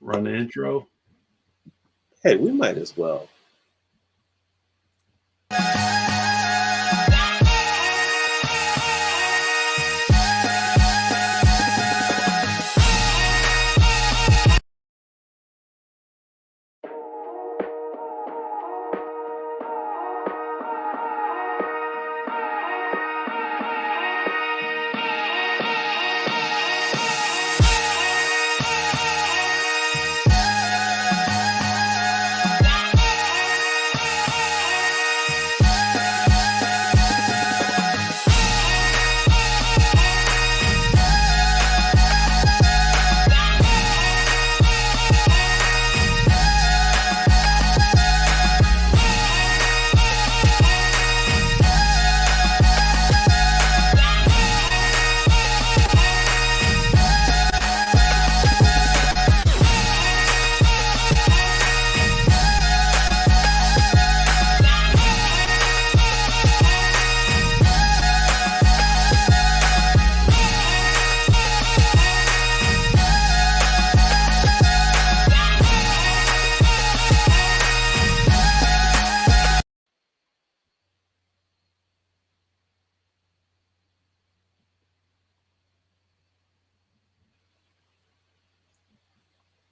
Run the intro. Hey, we might as well.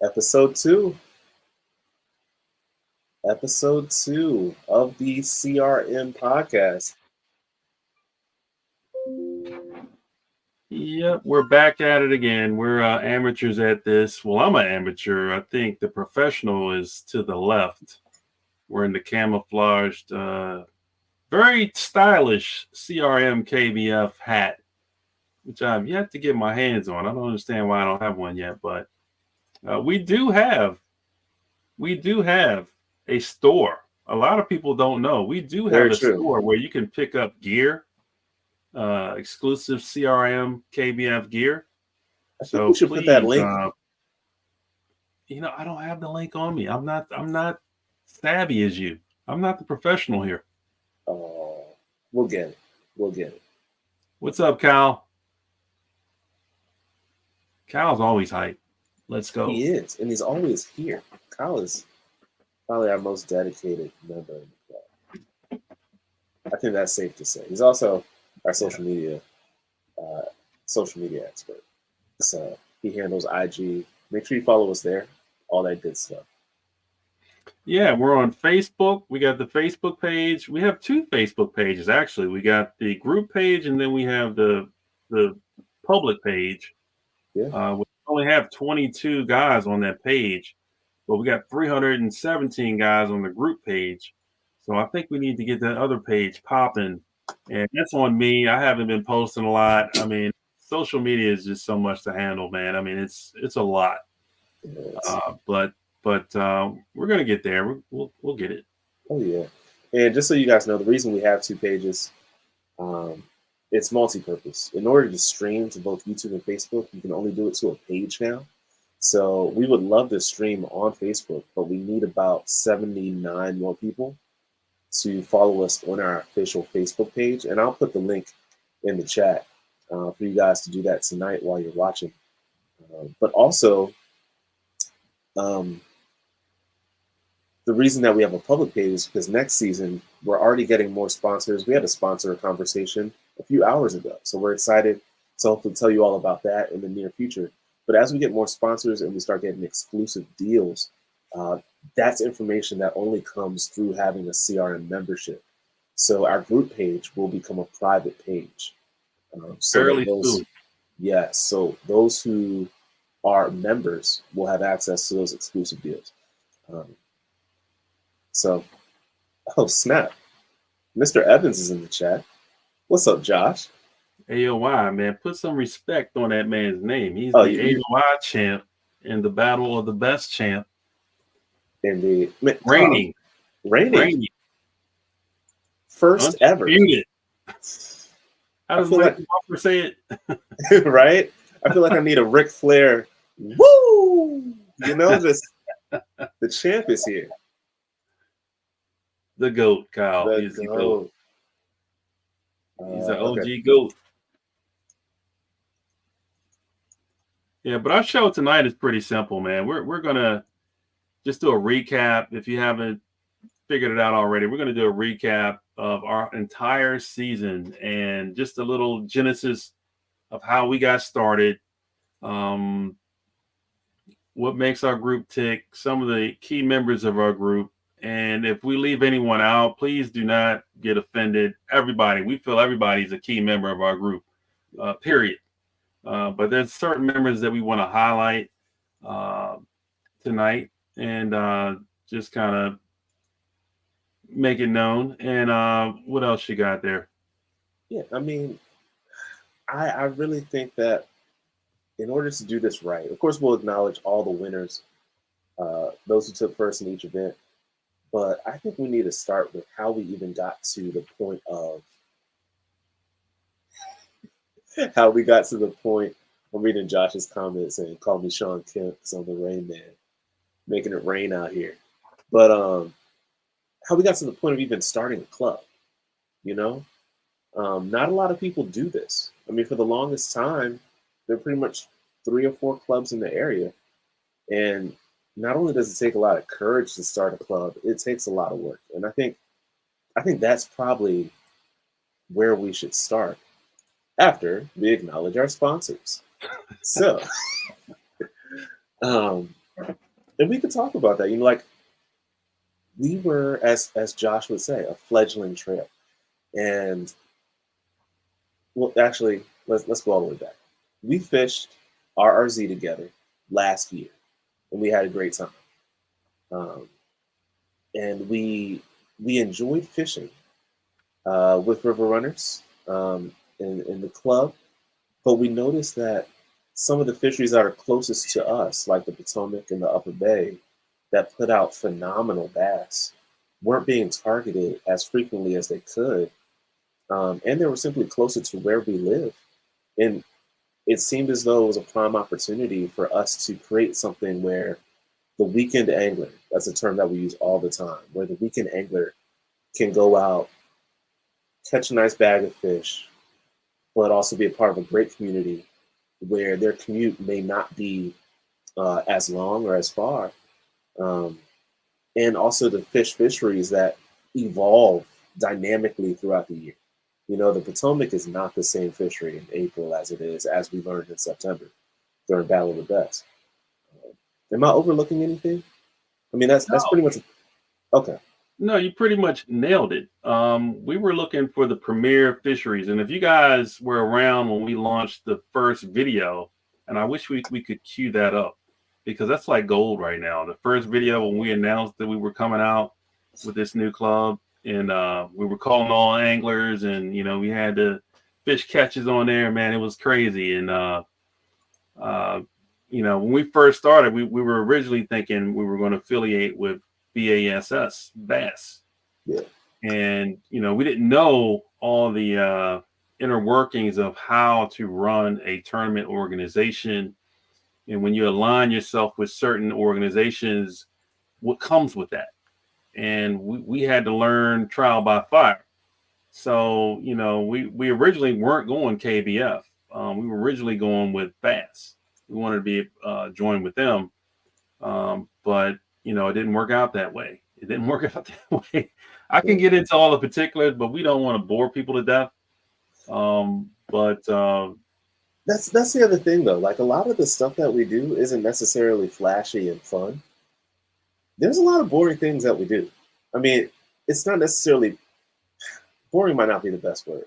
Episode 2. Episode 2 of the CRM podcast. Yep, we're back at it again. We're amateurs at this. Well, I'm an amateur. I think the professional is to the left. We're in the camouflaged, very stylish CRMKBF hat, which I've yet to get my hands on. I don't understand why I don't have one yet, but we do have a store. A lot of people don't know. We do have Very a true. store where you can pick up gear, exclusive CRM KBF gear. I think we should put that link. I don't have the link on me. I'm not savvy as you. I'm not the professional here. Oh, we'll get it. What's up, Kyle? Kyle's always hype. Let's go. He is, and he's always here. Kyle is probably our most dedicated member in the club. I think that's safe to say. He's also our social media expert. So he handles IG. Make sure you follow us there. All that good stuff. Yeah, we're on Facebook. We got the Facebook page. We have 2 Facebook pages, actually. We got the group page, and then we have the public page. Yeah. We only have 22 guys on that page, but we got 317 guys on the group page. So I think we need to get that other page popping. And that's on me. I haven't been posting a lot. I mean, social media is just so much to handle, man. I mean, it's a lot. But we're gonna get there. We'll get it. Oh yeah. And just so you guys know, the reason we have 2 pages, it's multi-purpose. In order to stream to both YouTube and Facebook, you can only do it to a page now. So we would love to stream on Facebook, but we need about 79 more people to follow us on our official Facebook page. And I'll put the link in the chat for you guys to do that tonight while you're watching. But also, the reason that we have a public page is because next season, we're already getting more sponsors. We had a sponsor conversation a few hours ago. So we're excited to hopefully tell you all about that in the near future. But as we get more sponsors and we start getting exclusive deals, that's information that only comes through having a CRM membership. So our group page will become a private page. Fairly soon. Yes. So those who are members will have access to those exclusive deals. Oh snap! Mr. Evans is in the chat. What's up, Josh? AOI, man, put some respect on that man's name. He's the AOI champ in the Battle of the Best champ. Indeed. Reigning. First undisputed. Ever. How does Rick Walker say it? Right? I feel like I need a Ric Flair. Woo! You know, the champ is here. The GOAT, Kyle. He's the GOAT. He's an OG GOAT. Yeah, but our show tonight is pretty simple, man. We're gonna just do a recap. If you haven't figured it out already, we're gonna do a recap of our entire season and just a little genesis of how we got started, um, what makes our group tick, some of the key members of our group. And if we leave anyone out, please do not get offended. Everybody, we feel everybody's a key member of our group, period. But there's certain members that we want to highlight uh, tonight and just kind of make it known. And what else you got there? Yeah, I mean, I really think that in order to do this right, of course, we'll acknowledge all the winners, those who took first in each event. But I think we need to start with how we even got to the point of how we got to the point. I'm reading Josh's comment saying, "Call me Sean Kemp because I'm the Rain Man, making it rain out here." But how we got to the point of even starting a club, you know, not a lot of people do this. I mean, for the longest time, there are pretty much 3 or 4 clubs in the area, and not only does it take a lot of courage to start a club, it takes a lot of work. And I think that's probably where we should start after we acknowledge our sponsors. So, um, and we could talk about that. You know, like we were, as Josh would say, a fledgling trail. And well, actually, let's go all the way back. We fished RRZ together last year, and we had a great time. Um, and we enjoyed fishing with river runners in the club, but we noticed that some of the fisheries that are closest to us, like the Potomac and the Upper Bay, that put out phenomenal bass, weren't being targeted as frequently as they could, and they were simply closer to where we live. And it seemed as though it was a prime opportunity for us to create something where the weekend angler, that's a term that we use all the time, where the weekend angler can go out, catch a nice bag of fish, but also be a part of a great community where their commute may not be as long or as far. Um, and also the fisheries that evolve dynamically throughout the year. You know, the Potomac is not the same fishery in April as it is, as we learned in September during Battle of the Best. Am I overlooking anything? I mean, that's No, pretty much okay. no, you pretty much nailed it. We were looking for the premier fisheries, and if you guys were around when we launched the first video, and I wish we could cue that up because that's like gold right now. The first video when we announced that we were coming out with this new club, and we were calling all anglers, and you know we had the fish catches on there. Man, it was crazy, and uh, you know, when we first started, we were originally thinking we were going to affiliate with Bass. Yeah, And, you know, we didn't know all the inner workings of how to run a tournament organization. And when you align yourself with certain organizations, what comes with that? And we had to learn trial by fire. So, you know, we originally weren't going KBF. We were originally going with Bass. We wanted to be joined with them, but you know, it didn't work out that way. It didn't work out that way. I can yeah. get into all the particulars, but we don't want to bore people to death. But That's the other thing though. Like a lot of the stuff that we do isn't necessarily flashy and fun. There's a lot of boring things that we do. I mean, it's not necessarily boring might not be the best word,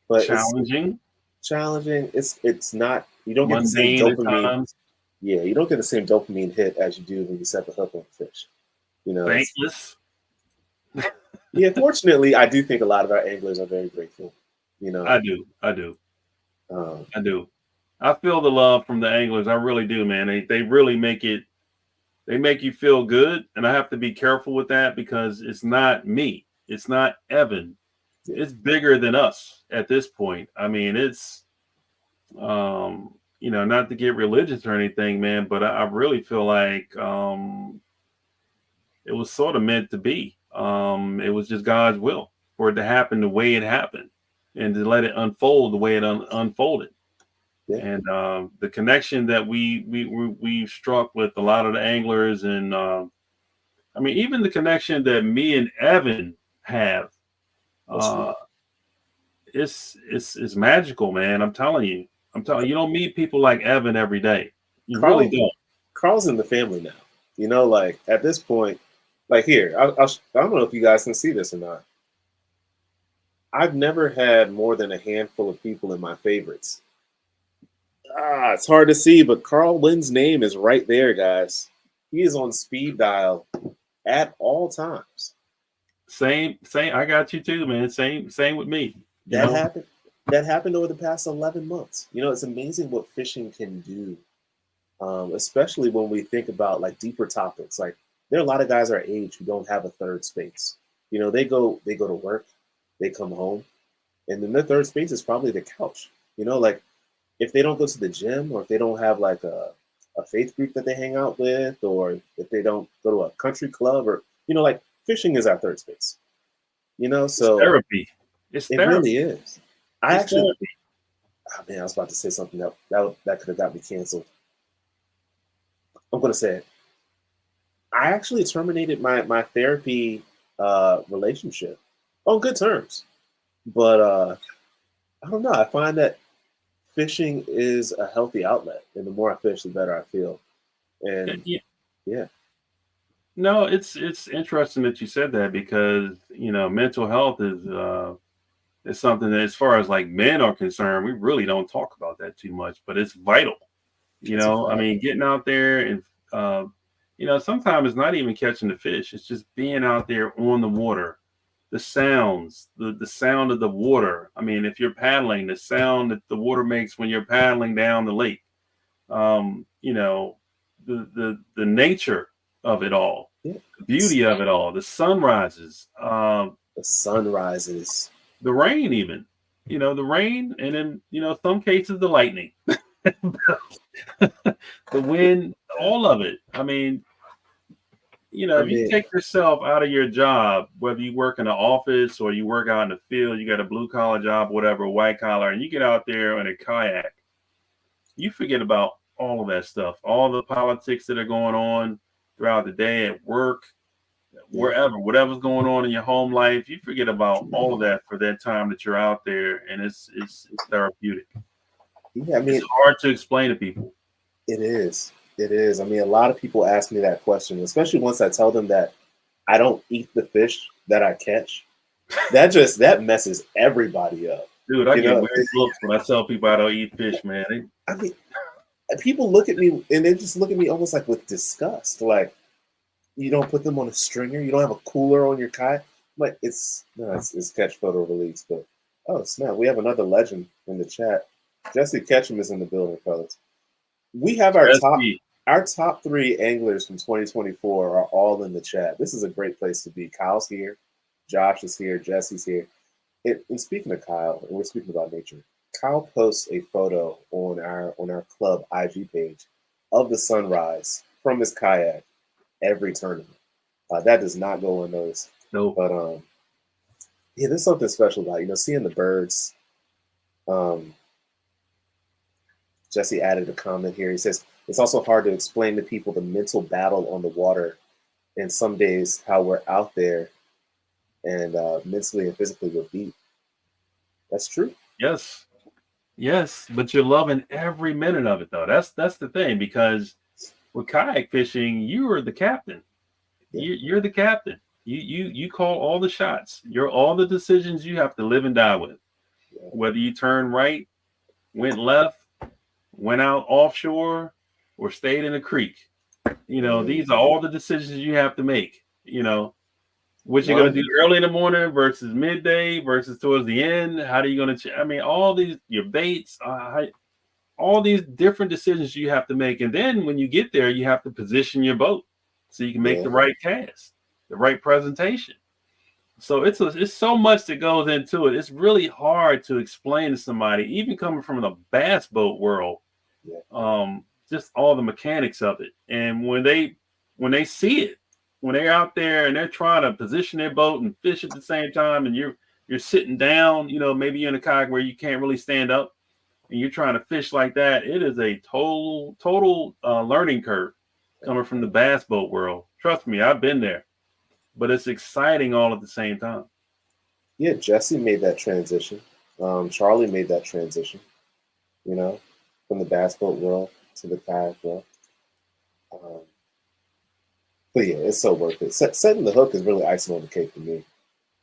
but it's challenging, challenging. It's not. You don't get the same mundane at dopamine. times, Yeah, you don't get the same dopamine hit as you do when you set the hook on the fish. You know, it's thankless. yeah. Fortunately, I do think a lot of our anglers are very grateful. You know, I do, um, I do. I feel the love from the anglers. I really do, man. They really make it. They make you feel good, and I have to be careful with that because it's not me. It's not Evan. yeah, It's bigger than us at this point. I mean, it's you know, not to get religious or anything, man, but I really feel like it was sort of meant to be. It was just God's will for it to happen the way it happened and to let it unfold the way it unfolded. Yeah. And the connection that we struck with a lot of the anglers, and I mean, even the connection that me and Evan have, That's true. uh, it's magical, man. I'm telling you. I'm telling you, you don't meet people like Evan every day. You really Carl don't. Carl's in the family now. Like at this point, like here, I don't know if you guys can see this or not. I've never had more than a handful of people in my favorites. It's hard to see, but Carl Wynn's name is right there, guys. He is on speed dial at all times. Same. I got you too, man. Same with me. You That know, happened. That happened over the past 11 months. It's amazing what fishing can do, especially when we think about like deeper topics. Like there are a lot of guys our age who don't have a third space. They go to work, they come home, and then their third space is probably the couch. Like if they don't go to the gym, or if they don't have like a faith group that they hang out with, or if they don't go to a country club, or like fishing is our third space. it's So therapy. It's it therapy. really is. I It's actually, therapy. oh man, I was about to say something that could have got me canceled. I'm gonna say it. I actually terminated my therapy relationship on good terms, but I don't know. I find that fishing is a healthy outlet, and the more I fish, the better I feel. And Yeah. yeah, No, it's interesting that you said that, because mental health is something that, as far as like men are concerned, we really don't talk about that too much, but it's vital. it's a I fact. mean, getting out there and uh, sometimes it's not even catching the fish. It's just being out there on the water, the sounds, the sound of the water. I mean, if you're paddling, the sound that the water makes when you're paddling down the lake. The nature of it all, Yeah, the beauty of it all, the sunrises, the sun rises. the rain, even the rain, and then some cases the lightning, the wind, all of it. I mean, I if you mean, take yourself out of your job, whether you work in an office or you work out in the field, you got a blue collar job, whatever, white collar, and you get out there in a kayak, you forget about all of that stuff, all the politics that are going on throughout the day at work, yeah, wherever, whatever's going on in your home life. You forget about all of that for that time that you're out there, and it's therapeutic. yeah. I It's mean, hard to explain to people. it is. It is. I mean, a lot of people ask me that question, especially once I tell them that I don't eat the fish that I catch. That messes everybody up. Dude, I You get know, weird looks when I tell people I don't eat fish, man. I mean, people look at me and they just look at me almost like with disgust. Like, you don't put them on a stringer, you don't have a cooler on your kayak. Like, it's no, it's catch photo release. But oh snap, we have another legend in the chat. Jesse Ketchum is in the building, fellas. We have Jesse, our top three anglers from 2024 are all in the chat. This is a great place to be. Kyle's here, Josh is here, Jesse's here. And speaking of Kyle, and we're speaking about nature, Kyle posts a photo on our club IG page of the sunrise from his kayak every tournament. That does not go unnoticed. no, But yeah, there's something special about seeing the birds. Um, Jesse added a comment here. He says it's also hard to explain to people the mental battle on the water, and some days how we're out there and mentally and physically we're beat. That's true. yes, yes, but you're loving every minute of it, though. That's the thing, because with kayak fishing, you are the captain. Yeah, You're the captain. You call all the shots. You're all the decisions you have to live and die with. yeah, Whether you turn right, went left, went out offshore, or stayed in a creek. yeah. These are all the decisions you have to make. What you're gonna One, do early in the morning versus midday versus towards the end. How are you gonna? I mean, all these your baits, all these different decisions you have to make, and then when you get there, you have to position your boat so you can make yeah, the right cast, the right presentation. So it's so much that goes into it. It's really hard to explain to somebody, even coming from the bass boat world, yeah, just all the mechanics of it. And when they see it, when they're out there and they're trying to position their boat and fish at the same time, and you're sitting down, maybe you're in a kayak where you can't really stand up, and you're trying to fish like that, it is a total learning curve coming from the bass boat world. Trust me, I've been there, but it's exciting all at the same time. Yeah, Jesse made that transition. Charlie made that transition, you know, from the bass boat world to the kayak world. Um, but yeah, it's so worth it. Setting the hook is really icing on the cake for me.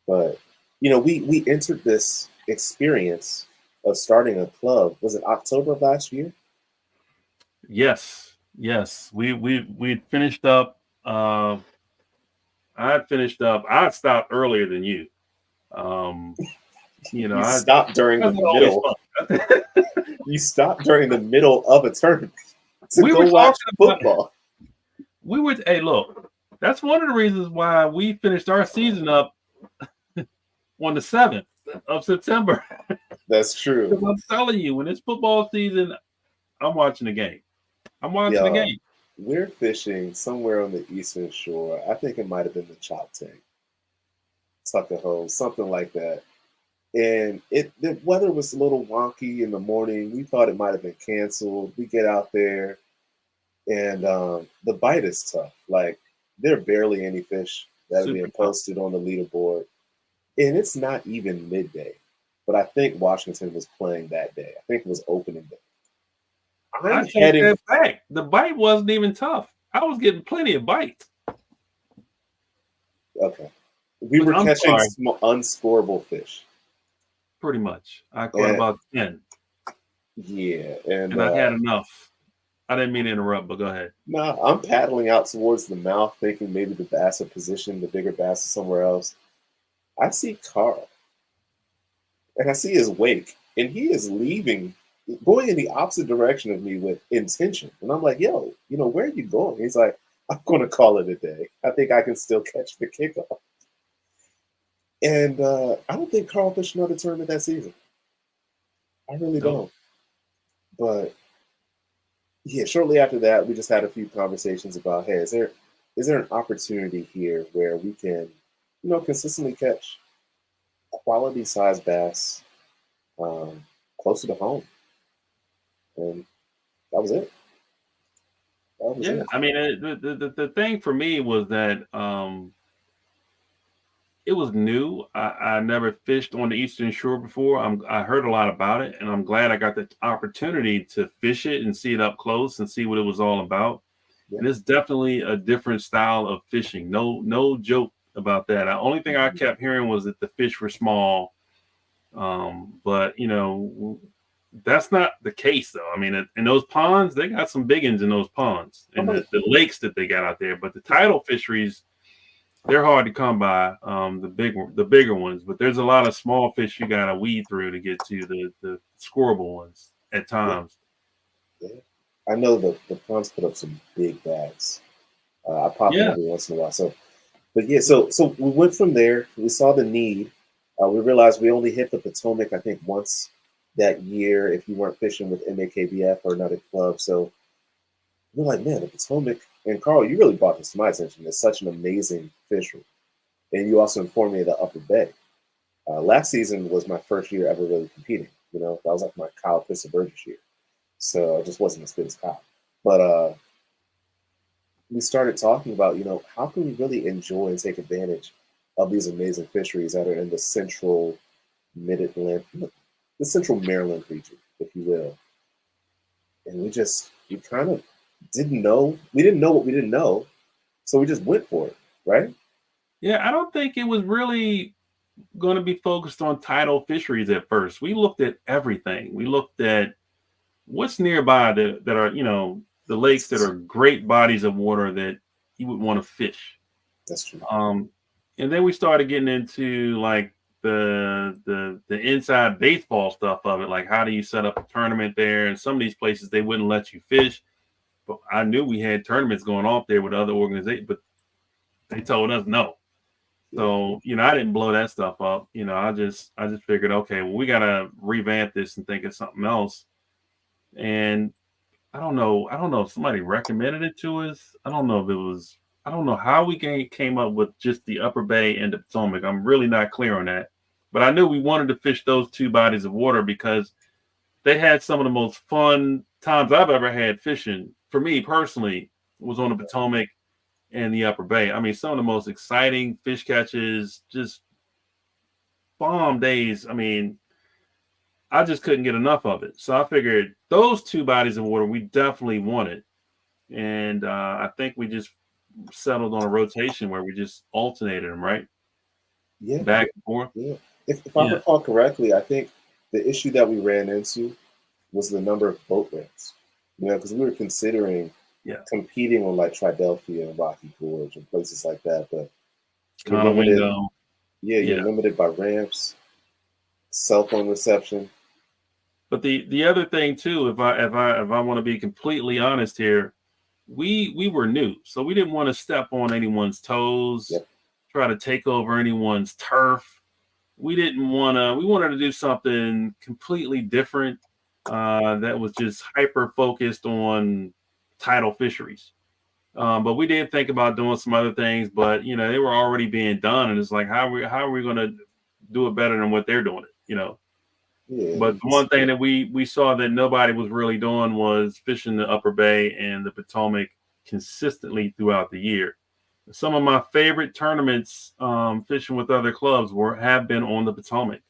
But we entered this experience of starting a club. Was it October of last year? Yes. We finished up. I had finished up. I had stopped earlier than you. Um, You I stopped during the that's always middle. fun. You stopped during the middle of a tournament to We go were watch talking about. football. Hey, look, that's one of the reasons why we finished our season up on the 7th of September. That's true. Because I'm telling you, when it's football season, I'm watching the game. I'm watching the Yeah, game. we're fishing somewhere on the eastern shore. I think it might have been the Chop Tank, Tuckahoe, something like that. And the weather was a little wonky in the morning. We thought it might have been canceled. We get out there, and the bite is tough. Like, there are barely any fish that are Super being tough. posted on the leaderboard, and it's not even midday. But I think Washington was playing that day. I think it was opening day. I I'm take heading. that back. The bite wasn't even tough. I was getting plenty of bites. Okay, we were I'm catching sorry, unscorable fish, pretty much. I caught and about 10, yeah, and and I had enough. I didn't mean to interrupt, but go ahead. nah, I'm paddling out towards the mouth, thinking maybe the bass are positioned, the bigger bass is somewhere else. I see Carl, and I see his wake, and he is leaving, going in the opposite direction of me with intention. And I'm like, yo, where are you going? He's like, I'm going to call it a day. I think I can still catch the kickoff. And I don't think Carl fished another tournament that season. I really Nope. don't. But yeah, shortly after that, we just had a few conversations about, hey, is there an opportunity here where we can, consistently catch quality size bass um, closer to home? And that was it. That was Yeah, it. I mean, the thing for me was that it was new. I never fished on the Eastern Shore before. I heard a lot about it, and I'm glad I got the opportunity to fish it and see it up close and see what it was all about. Yeah. And it's definitely a different style of fishing. No joke about that. The only thing I kept hearing was that the fish were small, but that's not the case though. I mean, in those ponds, they got some big ones in those ponds and the lakes that they got out there. But the tidal fisheries, they're hard to come by. The bigger ones, but there's a lot of small fish you got to weed through to get to the scoreable ones at Yeah. times. Yeah. I know the ponds put up some big bags. I pop in Yeah, every once in a while. So, but yeah, so we went from there. We saw the need. We realized we only hit the Potomac, I think, once that year if you weren't fishing with MAKBF or another club. So we're like, man, the Potomac. And Carl, you really brought this to my attention. It's such an amazing fishery. And you also informed me of the Upper Bay. Last season was my first year ever really competing. That was like my Kyle Burgess year. So I just wasn't as good as Kyle. But we started talking about, how can we really enjoy and take advantage of these amazing fisheries that are in the central mid-Atlantic, the central Maryland region, if you will. And we kind of didn't know. We didn't know what we didn't know. So we just went for it, right? yeah. I don't think it was really going to be focused on tidal fisheries at first. We looked at everything. We looked at what's nearby that are the lakes that are great bodies of water that you would want to fish. That's true. And then we started getting into like the inside baseball stuff of it, like how do you set up a tournament there? And some of these places they wouldn't let you fish, but I knew we had tournaments going off there with other organizations, but they told us no. So I didn't blow that stuff up. I just figured, okay, well, we gotta revamp this and think of something else. And I don't know if somebody recommended it to us. I don't know if it was. I don't know how we came up with just the Upper Bay and the Potomac. I'm really not clear on that. But I knew we wanted to fish those two bodies of water because they had some of the most fun times I've ever had fishing. For me personally, was on the Potomac and the Upper Bay. I mean, some of the most exciting fish catches, just bomb days. I mean, I just couldn't get enough of it. So I figured those two bodies of water we definitely wanted. And I think we just settled on a rotation where we just alternated them, right? Yeah, Back and forth. yeah. If I Yeah. recall correctly, I think the issue that we ran into was the number of boat ramps. Because we were considering Yeah. competing on like Tridelphia and Rocky Gorge and places like that, but you're limited. Conowingo. Yeah, you're Yeah. limited by ramps, cell phone reception. But the other thing too, if I want to be completely honest here, we were new, so we didn't want to step on anyone's toes, Yep. try to take over anyone's turf. We didn't want to. We wanted to do something completely different that was just hyper focused on tidal fisheries. But we did think about doing some other things, but they were already being done, and it's like how are we going to do it better than what they're doing it. Yeah. But the one thing that we saw that nobody was really doing was fishing the Upper Bay and the Potomac consistently throughout the year. Some of my favorite tournaments fishing with other clubs have been on the Potomac.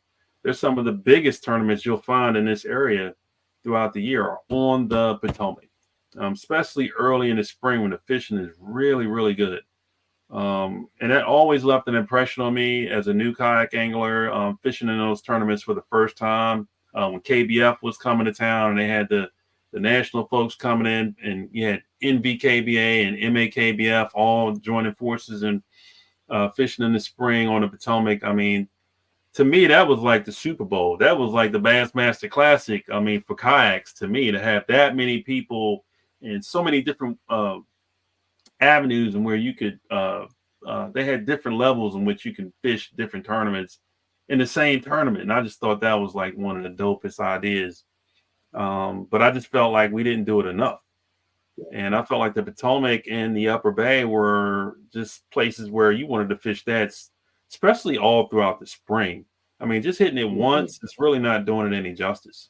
There's some of the biggest tournaments you'll find in this area throughout the year are on the Potomac, especially early in the spring when the fishing is really, really good. And that always left an impression on me as a new kayak angler, fishing in those tournaments for the first time. When KBF was coming to town and they had the national folks coming in, and you had NVKBA and MAKBF all joining forces and fishing in the spring on the Potomac. I mean, to me, that was like the Super Bowl. That was like the Bassmaster Classic. I mean, for kayaks, to me, to have that many people and so many different avenues and where you could they had different levels in which you can fish different tournaments in the same tournament, and I just thought that was like one of the dopest ideas. But I just felt like we didn't do it enough, and I felt like the Potomac and the Upper Bay were just places where you wanted to fish that, especially all throughout the spring. I mean, just hitting it once, it's really not doing it any justice.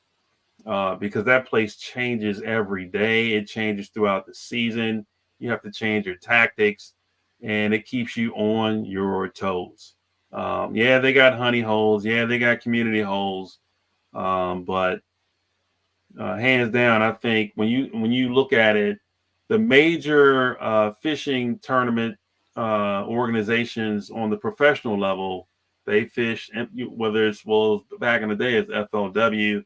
Because that place changes every day. It changes throughout the season. You have to change your tactics, and it keeps you on your toes. Yeah, they got honey holes. Yeah, they got community holes. But hands down, I think when you look at it, the major fishing tournament organizations on the professional level, they fish, whether it's back in the day it's FLW.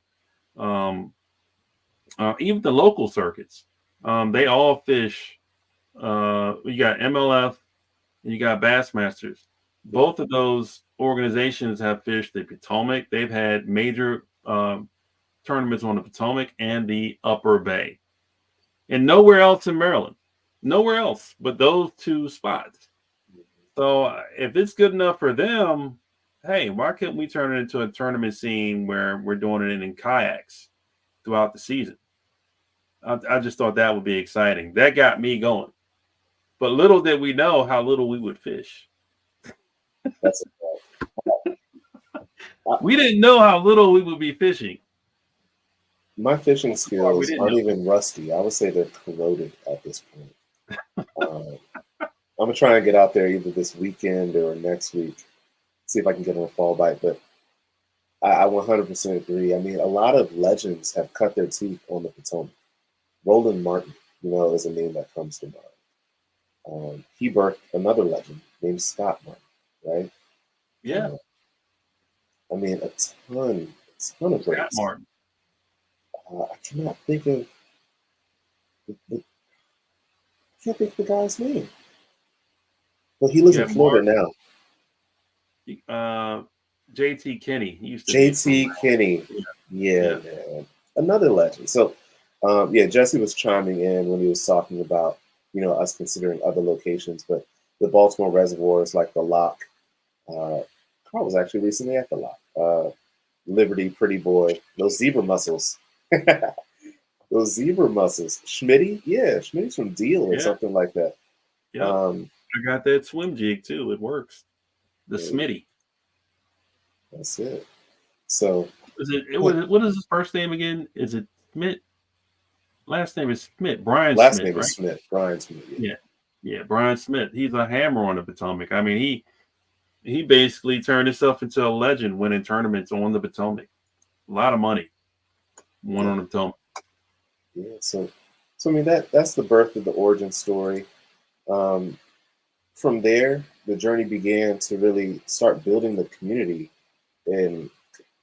Even the local circuits, they all fish. You got MLF and you got Bassmasters. Both of those organizations have fished the Potomac. They've had major tournaments on the Potomac and the Upper Bay, and nowhere else in Maryland. Nowhere else but those two spots. So if it's good enough for them, hey, why can't we turn it into a tournament scene where we're doing it in kayaks throughout the season? I just thought that would be exciting. That got me going. But little did we know how little we would fish. That's We didn't know how little we would be fishing. My fishing skills aren't even rusty. I would say they're corroded at this point. I'm gonna try and get out there either this weekend or next week, see if I can get on a fall bite. But I 100% agree. I mean, a lot of legends have cut their teeth on the Potomac. Roland Martin, is a name that comes to mind. He birthed another legend named Scott Martin, right? Yeah. I mean, a ton of great. Scott Martin. I cannot think of the guy's name. But he lives in Florida now. JT Kinney. He used to JT Kinney. Yeah, man. Another legend. So, Jesse was chiming in when he was talking about, us considering other locations, but the Baltimore reservoirs like the Lock. Carl was actually recently at the Lock. Liberty, Pretty Boy, those zebra mussels. Those zebra mussels. Schmitty? Yeah, Schmitty's from Deal or something like that. Yeah. I got that swim jig too. It works. The Smitty. That's it. So Is it what is his first name again? Is it Smith? Last name is Smith. Brian Last Smith, name is right? Smith, Brian Smith. Yeah. Yeah. Yeah, Brian Smith. He's a hammer on the Potomac. I mean, he basically turned himself into a legend winning tournaments on the Potomac. A lot of money won Yeah. on the Potomac. Yeah. So I mean that's the birth of the origin story. Um, from there, the journey began to really start building the community. And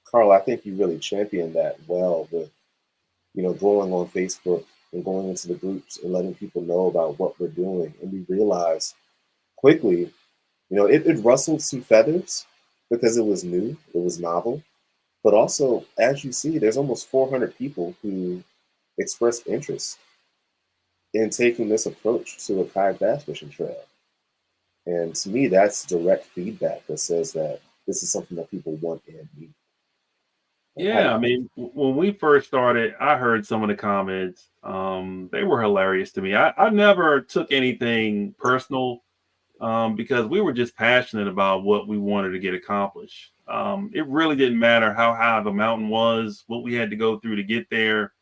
Carl, I think you really championed that well with going on Facebook and going into the groups and letting people know about what we're doing. And we realized quickly, it rustled some feathers because it was new, it was novel. But also, as you see, there's almost 400 people who expressed interest in taking this approach to a kayak bass fishing trail. And to me, that's direct feedback that says that this is something that people want and need. How do Yeah, I you, mean, when we first started, I heard some of the comments. They were hilarious to me. I never took anything personal because we were just passionate about what we wanted to get accomplished. It really didn't matter how high the mountain was, what we had to go through to get there.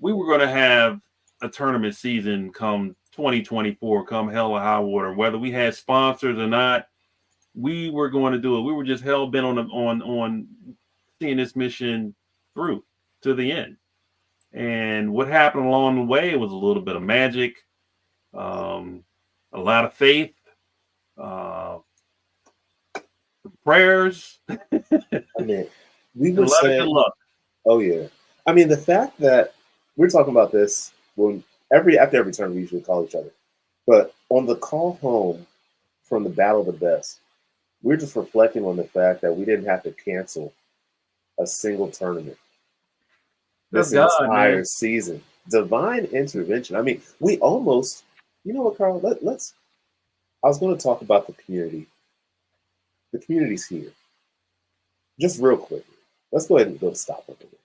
We were going to have a tournament season come 2024, come hell or high water, whether we had sponsors or not. We were going to do it. We were just hell bent on seeing this mission through to the end. And what happened along the way was a little bit of magic, um, a lot of faith, uh, prayers, and I mean, we a were lot of good saying, luck. oh yeah. I mean, the fact that we're talking about this when after every turn we usually call each other, but on the call home from the Battle of the Best, we're just reflecting on the fact that we didn't have to cancel a single tournament That's this God, entire man. season. Divine intervention. I mean, we almost, you know what, Carl? Let's. I was going to talk about the community. The community's here. Just real quickly, let's go ahead and go to stop number one.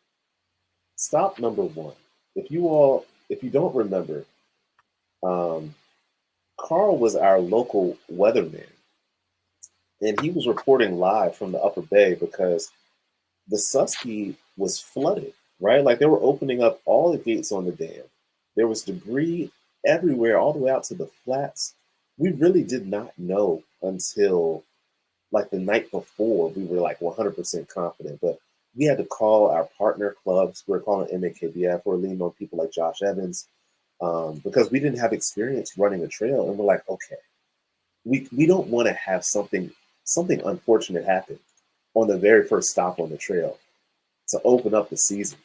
Stop number one. If you don't remember, um, Carl was our local weatherman, and he was reporting live from the Upper Bay because the Susky was flooded, right? Like they were opening up all the gates on the dam. There was debris everywhere, all the way out to the flats. We really did not know until like the night before we were like 100% confident. But we had to call our partner clubs. We are calling MAKBF. We're leaning on people like Josh Evans because we didn't have experience running a trail. And we're like, okay, we don't want to have something unfortunate happen on the very first stop on the trail to open up the season.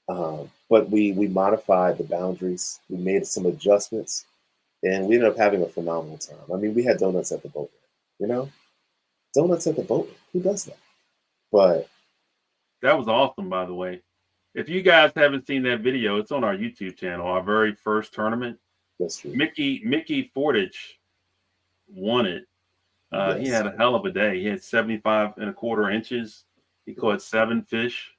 But we modified the boundaries. We made some adjustments, and we ended up having a phenomenal time. I mean, we had donuts at the boat, donuts at the boat. Who does that? But That was awesome, by the way. If you guys haven't seen that video, it's on our YouTube channel. Our very first tournament. that's true. Mickey Fortich won it. He Yes. had a hell of a day. He had 75.25 inches. He caught 7 fish.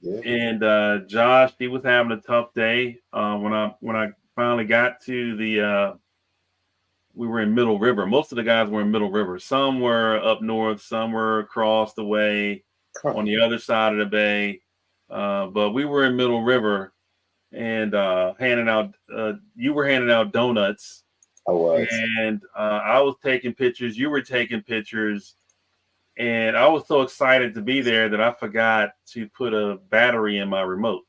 Yeah. And Josh, he was having a tough day. When I finally got to the we were in Middle River. Most of the guys were in Middle River. Some were up north, some were across the way on the other side of the bay. But we were in Middle River and handing out. You were handing out donuts. I was. And I was taking pictures. You were taking pictures. And I was so excited to be there that I forgot to put a battery in my remote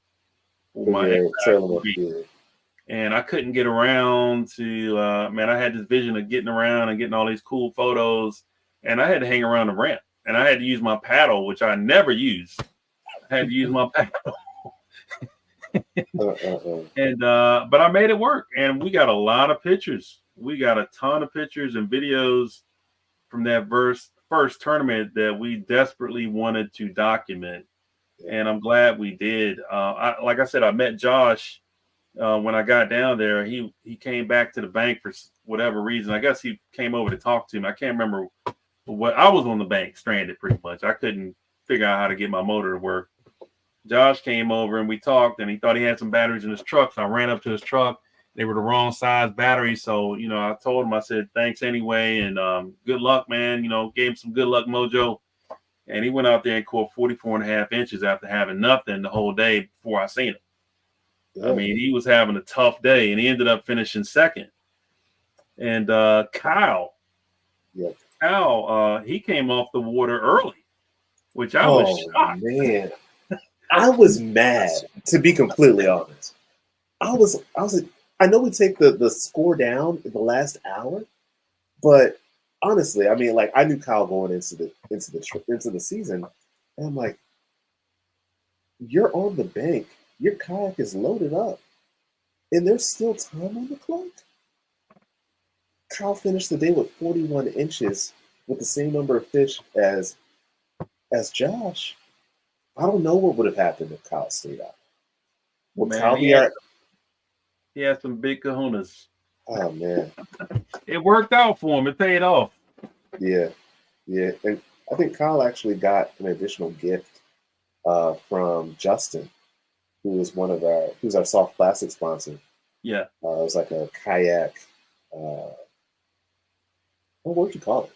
for For my your trailer. XI. Yeah. And I couldn't get around to, man, I had this vision of getting around and getting all these cool photos. And I had to hang around the ramp. And I had to use my paddle, which I never use. I had to use my paddle. And but I made it work. And we got a lot of pictures. We got a ton of pictures and videos from that first tournament that we desperately wanted to document, and I'm glad we did. Like I said, I met Josh when I got down there. He came back to the bank for whatever reason. I guess he came over to talk to me. I can't remember what. I was on the bank stranded pretty much. I couldn't figure out how to get my motor to work. Josh came over and we talked, and he thought he had some batteries in his truck. So I ran up to his truck. They were the wrong size batteries. So, I told him, I said, thanks anyway. And good luck, man. Gave him some good luck mojo. And he went out there and caught 44.5 inches after having nothing the whole day before I seen him. Yeah. I mean, he was having a tough day, and he ended up finishing second. And Kyle, Yeah. he came off the water early, which I was Oh shocked. man, I was mad, to be completely honest. I was like, I know we take the score down in the last hour, but honestly, I mean, like I knew Kyle going into the season, and I'm like, you're on the bank, your kayak is loaded up, and there's still time on the clock. Kyle finished the day with 41 inches with the same number of fish as Josh. I don't know what would have happened if Kyle stayed out. Would Man, Kyle be out? he had some big kahunas. Oh man, It worked out for him. It paid off. yeah, yeah. And I think Kyle actually got an additional gift from Justin, who's our soft plastic sponsor. Yeah. It was like a kayak. What would you call it?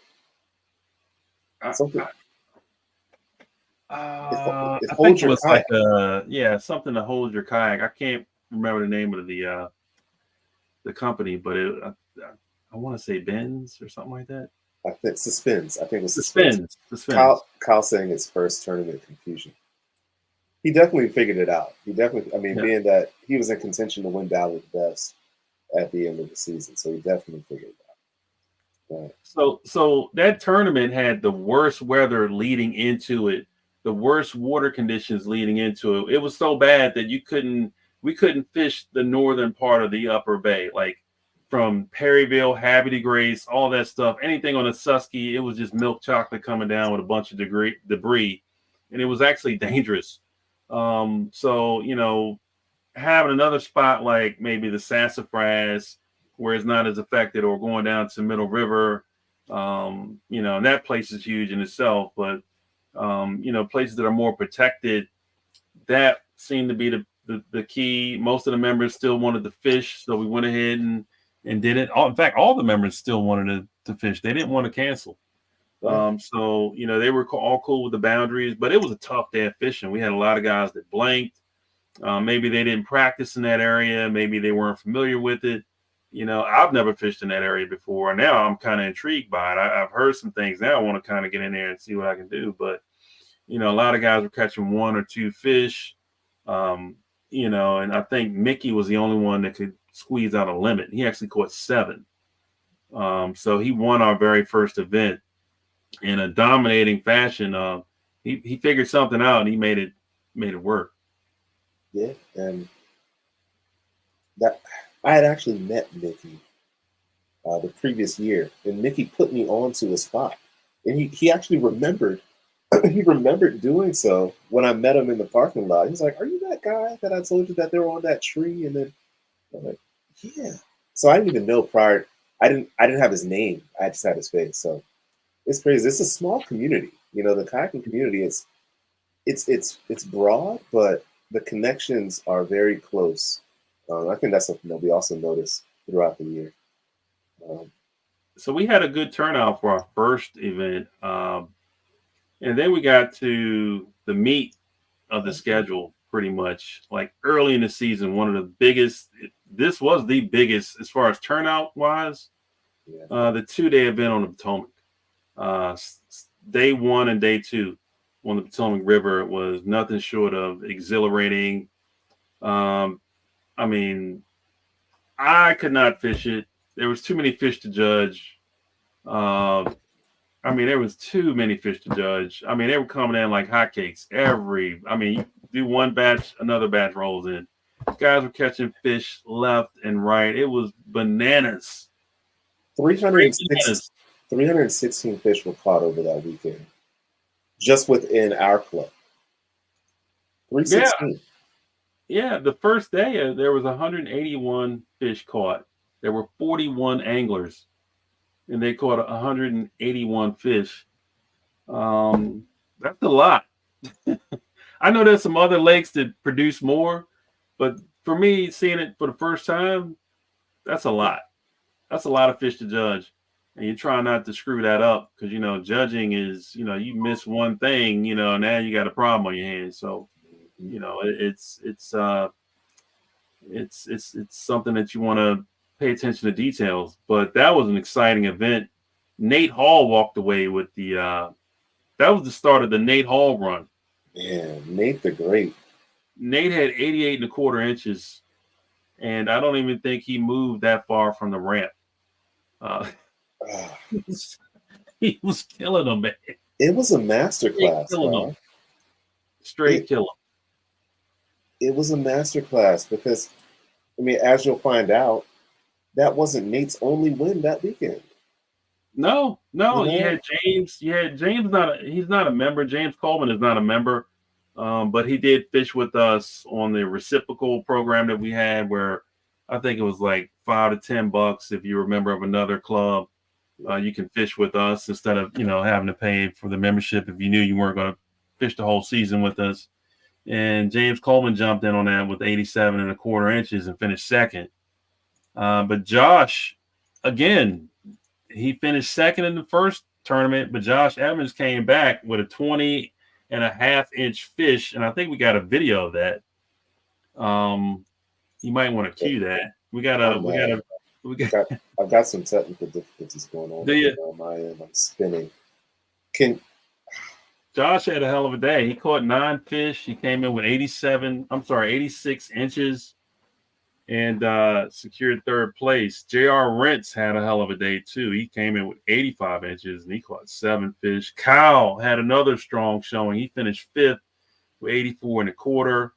Something. I It think holds it your was kayak. like something to hold your kayak. I can't remember the name of the company, but I want to say Benz or something like that. I think Suspends. I think it was Suspends. Kyle saying his first tournament confusion. He definitely figured it out. Being that he was in contention to win Battle of the Best at the end of the season, so he definitely figured it out. Right. So that tournament had the worst weather leading into it, the worst water conditions leading into it. It was so bad that we couldn't fish the northern part of the upper bay, like from Perryville, Happy to Grace, all that stuff. Anything on the Susky, it was just milk chocolate coming down with a bunch of debris, and it was actually dangerous. So having another spot like maybe the Sassafras, where it's not as affected, or going down to Middle River, and that place is huge in itself. But places that are more protected, that seemed to be the key. Most of the members still wanted to fish, so we went ahead and did it. In fact, all the members still wanted to fish. They didn't want to cancel. Right. So they were all cool with the boundaries, but it was a tough day of fishing. We had a lot of guys that blanked. Maybe they didn't practice in that area. Maybe they weren't familiar with it. I've never fished in that area before. Now I'm kind of intrigued by it. I've heard some things. Now I want to kind of get in there and see what I can do. But, a lot of guys were catching 1 or 2 fish, and I think Mickey was the only one that could squeeze out a limit. He actually caught 7. So he won our very first event in a dominating fashion. He figured something out, and he made it work. Yeah, and that I had actually met Mickey the previous year, and Mickey put me onto a spot, and he actually remembered. He remembered doing so when I met him in the parking lot. He was like, "Are you that guy that I told you that they were on that tree?" And then I'm like, "Yeah." So I didn't even know prior. I didn't have his name. I just had his face. So it's crazy. It's a small community. The kayaking community is it's broad, but the connections are very close. I think that's something that we also noticed throughout the year. So we had a good turnout for our first event. And then we got to the meat of the schedule pretty much like early in the season. One of the biggest, this was the biggest as far as turnout wise, the 2-day event on the Potomac. Day 1 and day 2 on the Potomac River was nothing short of exhilarating. I mean, I could not fish it. There was too many fish to judge. There was too many fish to judge. They were coming in like hotcakes. You do one batch, another batch rolls in. Guys were catching fish left and right. It was bananas. 316 fish were caught over that weekend, just within our club. 316. Yeah, the first day there was 181 fish caught. There were 41 anglers, and they caught 181 fish. That's a lot. I know there's some other lakes that produce more, but for me, seeing it for the first time, that's a lot. That's a lot of fish to judge. and you try not to screw that up because judging is you miss one thing, now you got a problem on your hands. So it's something that you want to pay attention to details. But that was an exciting event. Nate Hall walked away with the that was the start of the Nate Hall run. Yeah, Nate the Great. Nate had 88 and a quarter inches, and I don't even think he moved that far from the ramp. He was killing them, man. It was a masterclass, Carl. Straight killer. It was a masterclass because, I mean, as you'll find out, that wasn't Nate's only win that weekend. No, you had James. He's not a member. James Coleman is not a member, but he did fish with us on the reciprocal program that we had, where I think it was like $5 to $10 if you're a member of another club. You can fish with us instead of having to pay for the membership if you knew you weren't going to fish the whole season with us. And James Coleman jumped in on that with 87 and a quarter inches and finished second. But Josh, again, he finished second in the first tournament, but Josh Evans came back with a 20 and a half inch fish. And I think we got a video of that. You might want to cue that. I've got some technical difficulties going on my end. I'm spinning. Josh had a hell of a day. He caught 9 fish. He came in with 86 inches and secured third place. J.R. Rentz had a hell of a day too. He came in with 85 inches and he caught 7 fish. Kyle had another strong showing. He finished 5th with 84 and a quarter.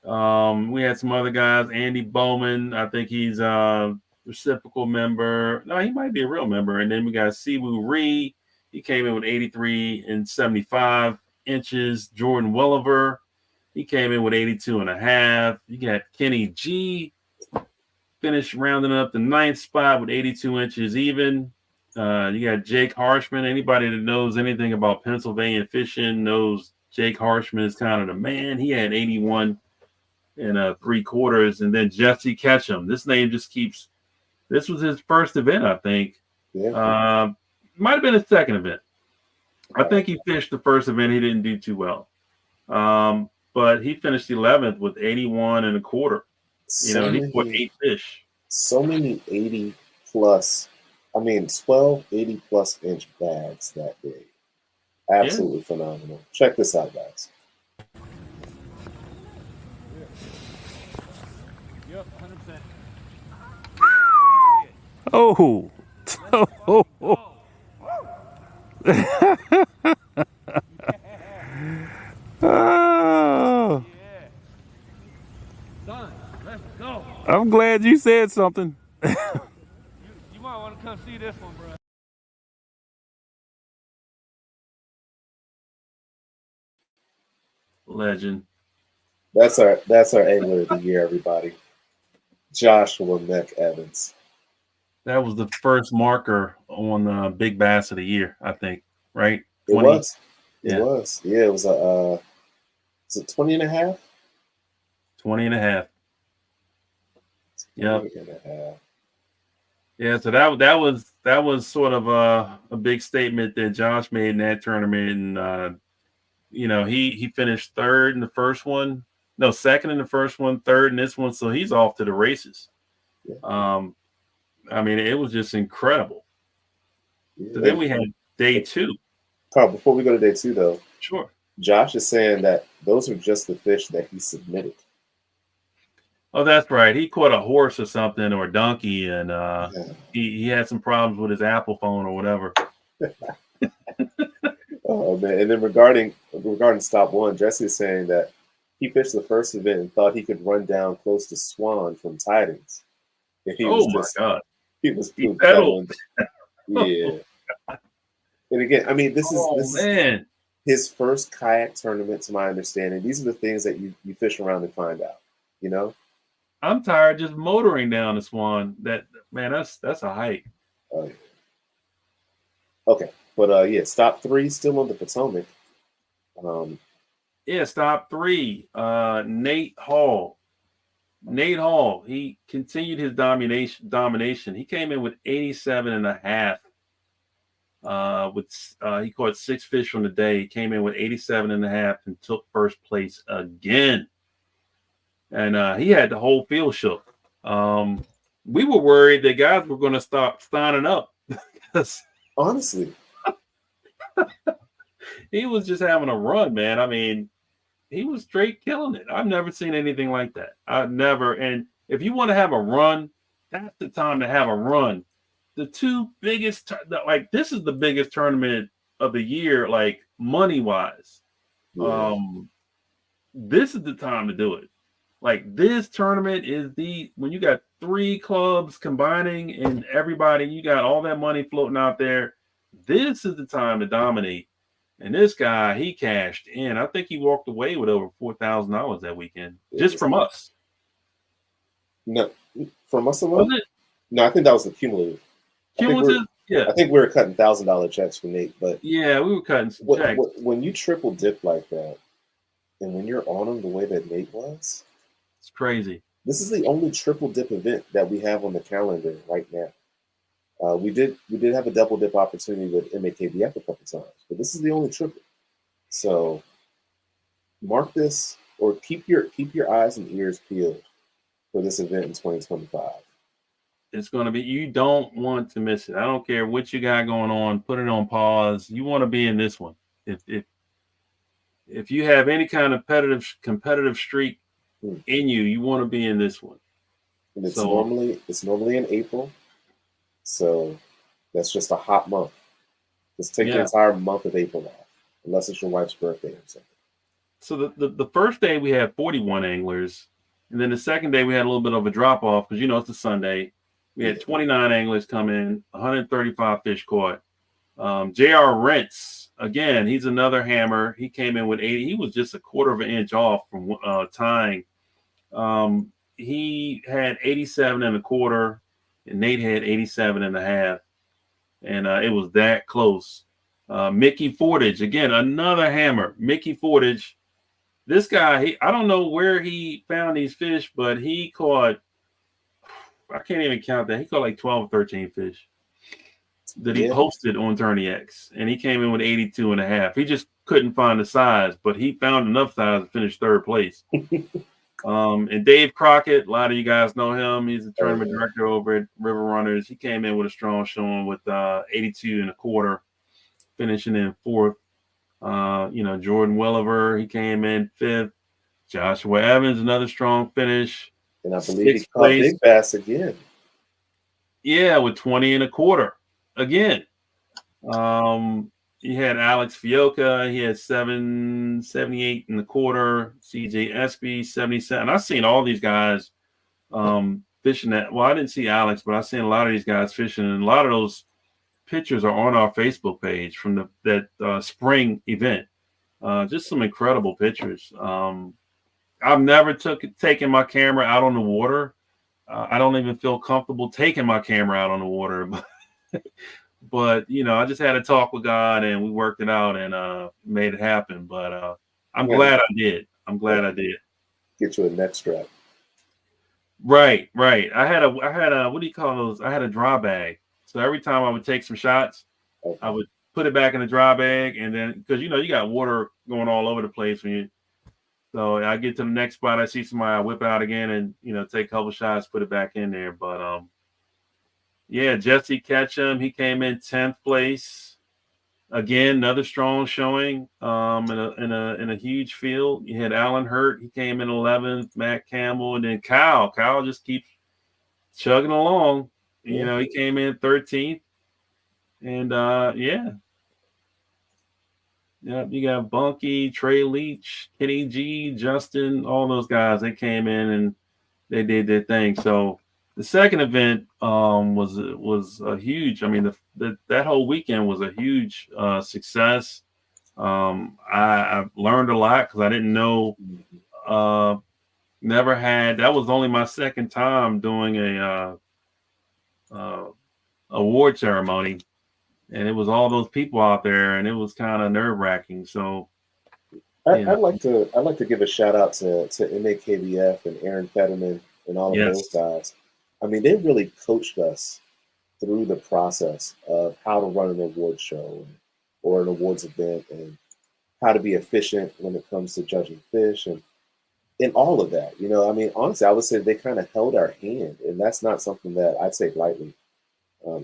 We had some other guys. Andy Bowman, I think he's a reciprocal member. No, he might be a real member. And then we got Siwoo Ree. He came in with 83 and 75 inches. Jordan Welliver, he came in with 82 and a half. You got Kenny G, finished rounding up the 9th spot with 82 inches even. You got Jake Harshman. Anybody that knows anything about Pennsylvania fishing knows Jake Harshman is kind of the man. He had 81 and 3/4. And then Jesse Ketchum. This name just keeps. This was his first event, I think. Yeah. Might have been his second event. I think he fished the first event. He didn't do too well. But he finished 11th with 81 and a quarter. He caught 8 fish. So many 80 plus, 12 80 plus inch bags that day. Absolutely phenomenal. Check this out, guys. Yep, 100%. Oh. Oh. Yeah. Son, let's go. I'm glad you said something. You might want to come see this one, bro. Legend. That's our angler of the year, everybody. Joshua Meck Evans. That was the first marker on Big Bass of the year, I think, right? 20? It was. Yeah. It was. Yeah, it was is it 20 and a half? 20 and a half. Yep. 20 and a half. Yeah, so that was sort of a big statement that Josh made in that tournament. And he finished third in the first one. No, second in the first one, third in this one. So he's off to the races. Yeah. It was just incredible. Yeah. So then we had day 2. Carl, before we go to day 2, though. Sure. Josh is saying that those are just the fish that he submitted. Oh, that's right. He caught a horse or something or a donkey, and he had some problems with his Apple phone or whatever. Oh, man. And then regarding stop 1, Jesse is saying that he fished the first event and thought he could run down close to Swan from Tidings. And my God. He was pedaled. Yeah. And again, this is his first kayak tournament, to my understanding. These are the things that you fish around and find out, I'm tired just motoring down the Swan. That's a hike. Oh, yeah. Okay. But stop 3 still on the Potomac. Stop 3. Nate Hall. He continued his domination. He came in with 87 and a half He caught 6 fish on the day. He came in with 87.5 and took first place again. And he had the whole field shook. We were worried that guys were going to start signing up. Honestly, he was just having a run, man. I mean, he was straight killing it. I've never seen anything like that. I've never. And if you want to have a run, that's the time to have a run. The two biggest, this is the biggest tournament of the year, like money wise. yeah. This is the time to do it. Like this tournament is when you got 3 clubs combining and everybody, you got all that money floating out there. This is the time to dominate. And this guy, he cashed in. I think he walked away with over $4,000 that weekend, just from us. No, from us alone? Was it? No, I think that was the cumulative. Cumulative? Yeah. I think we were cutting $1,000 checks for Nate, but yeah, we were cutting some checks. When you triple dip like that, and when you're on them the way that Nate was, it's crazy. This is the only triple dip event that we have on the calendar right now. We did have a double dip opportunity with MAKBF a couple times, but this is the only triple. So mark this, or keep your eyes and ears peeled for this event in 2025. It's going to be, you don't want to miss it. I don't care what you got going on. Put it on pause. You want to be in this one. If you have any kind of competitive streak in you, you want to be in this one. And it's normally in April. So that's just a hot month. Just take the entire month of April off, unless it's your wife's birthday or something. So the first day we had 41 anglers, and then the second day we had a little bit of a drop off because it's a Sunday. We had 29 anglers come in, 135 fish caught. J.R. Rentz, again, he's another hammer. He came in with 80. He was just a quarter of an inch off from tying. He had 87.25. And Nate had 87.5, and it was that close. Mickey Fortage, again, another hammer. Mickey Fortage, this guy, I don't know where he found these fish, but he caught, I can't even count that. He caught like 12 or 13 fish that he posted on Tourney X, and he came in with 82.5. He just couldn't find the size, but he found enough size to finish 3rd place. And Dave Crockett, a lot of you guys know him. He's the tournament director over at River Runners. He came in with a strong showing with 82.25, finishing in 4th. Jordan Welliver, he came in 5th. Joshua Evans, another strong finish. And I believe he caught big bass again. Yeah, with 20.25 again. He had Alex Fioca. He had 78.25. CJ Espy 77. I've seen all these guys fishing that. Well, I didn't see Alex, but I've seen a lot of these guys fishing, and a lot of those pictures are on our Facebook page from that spring event. Just some incredible pictures. I've never taken my camera out on the water. I don't even feel comfortable taking my camera out on the water, but I just had a talk with God and we worked it out and made it happen. But I'm glad I did. I'm glad I did. Get you a neck strap. Right. I had a what do you call those? I had a dry bag. So every time I would take some shots, I would put it back in the dry bag, and then because you got water going all over the place when you. So I get to the next spot, I see somebody, I whip out again and take a couple shots, put it back in there. But Jesse Ketchum, he came in 10th place. Again, another strong showing in a huge field. You had Alan Hurt, he came in 11th, Matt Campbell, and then Kyle. Kyle just keeps chugging along. He came in 13th. And you got Bunky, Trey Leach, Kenny G, Justin, all those guys. They came in and they did their thing. So the second event was a huge. I mean, that whole weekend was a huge success. I learned a lot because I didn't know. Never had. That was only my second time doing a award ceremony. And it was all those people out there, and it was kind of nerve-wracking. So, I'd like to give a shout out to MAKBF and Aaron Fetterman and all of those guys. I mean, they really coached us through the process of how to run an award show or an awards event and how to be efficient when it comes to judging fish and all of that. I mean, honestly, I would say they kind of held our hand, and that's not something that I take lightly.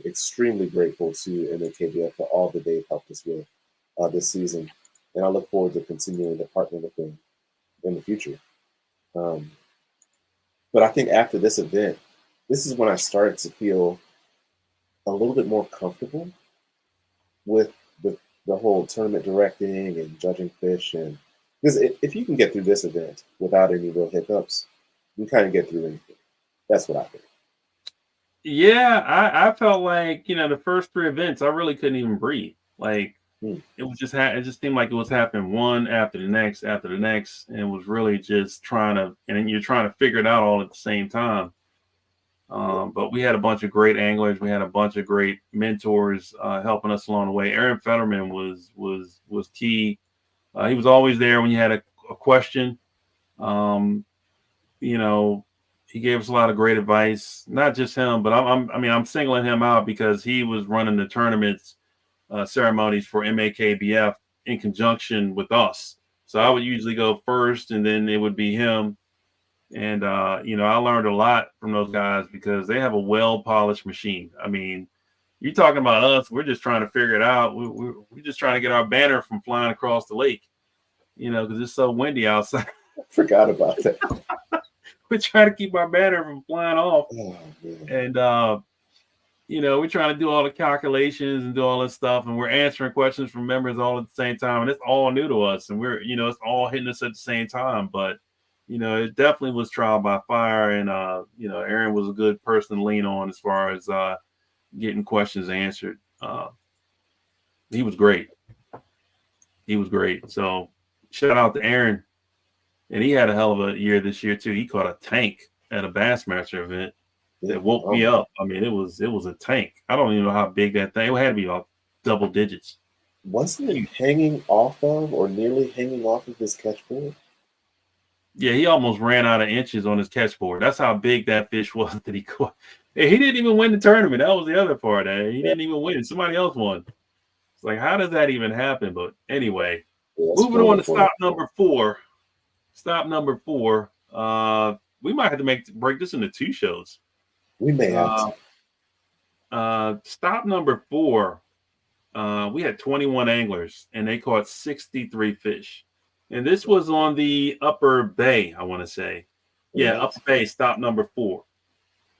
Extremely grateful to MKBF for all that they've helped us with this season, and I look forward to continuing to partner with them in the future. But I think after this event, this is when I started to feel a little bit more comfortable with the whole tournament directing and judging fish. And because if you can get through this event without any real hiccups, you kind of get through anything. That's what I think. Yeah, I felt like, the first 3 events, I really couldn't even breathe. Like, it was just it just seemed like it was happening one after the next, and it was really just and you're trying to figure it out all at the same time. But we had a bunch of great anglers. We had a bunch of great mentors helping us along the way. Aaron Fetterman was key. He was always there when you had a question. He gave us a lot of great advice. Not just him, but I'm singling him out because he was running the tournaments ceremonies for MKBF in conjunction with us. So I would usually go first, and then it would be him. And I learned a lot from those guys because they have a well-polished machine. I mean, you're talking about us. We're just trying to figure it out. We're just trying to get our banner from flying across the lake, because it's so windy outside. I forgot about that. We're trying to keep our banner from flying off. Oh, and we're trying to do all the calculations and do all this stuff, and we're answering questions from members all at the same time, and it's all new to us, and we're it's all hitting us at the same time. But it definitely was trial by fire, and Aaron was a good person to lean on as far as getting questions answered. He was great. So shout out to Aaron. And he had a hell of a year this year too. He caught a tank at a Bassmaster event that woke me up. I mean, it was a tank. I don't even know how big that thing. It had to be about double digits. Wasn't it hanging off of or nearly hanging off of his catchboard? Yeah, he almost ran out of inches on his catchboard. That's how big that fish was that he caught. And he didn't even win the tournament. That was the other part. He didn't even win. Somebody else won. It's like, how does that even happen? But anyway, moving on to stop number 4. Stop number 4. We might have to break this into 2 shows. We may have to. Stop number 4. We had 21 anglers, and they caught 63 fish. And this was on the Upper Bay, I want to say. Yeah, Upper Bay, stop number 4.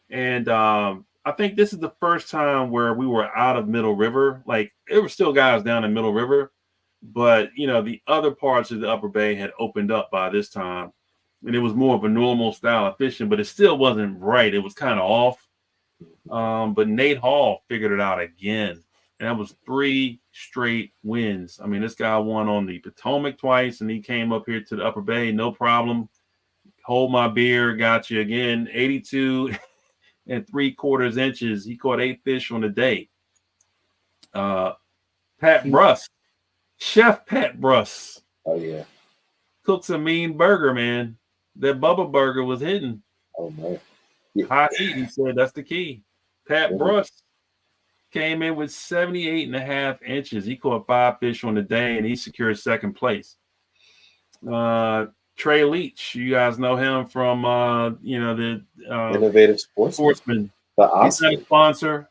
And I think this is the first time where we were out of Middle River. Like, there were still guys down in Middle River, but the other parts of the Upper Bay had opened up by this time, and it was more of a normal style of fishing, but it still wasn't right. It was kind of off. But Nate Hall figured it out again, and that was 3 straight wins. I mean, this guy won on the Potomac twice, and he came up here to the Upper Bay, no problem. Hold my beer, got you again. 82 3/4 inches. He caught 8 fish on the day. Pat Bruss. Chef Pat Bruss. Oh, yeah. Cooks a mean burger, man. That Bubba burger was hitting. Oh, man. Yeah. Hot heat, he said that's the key. Pat Bruss came in with 78.5 inches. He caught 5 fish on the day, and he secured 2nd place. Trey Leach, you guys know him from the Innovative Sportsman. He's not a sponsor.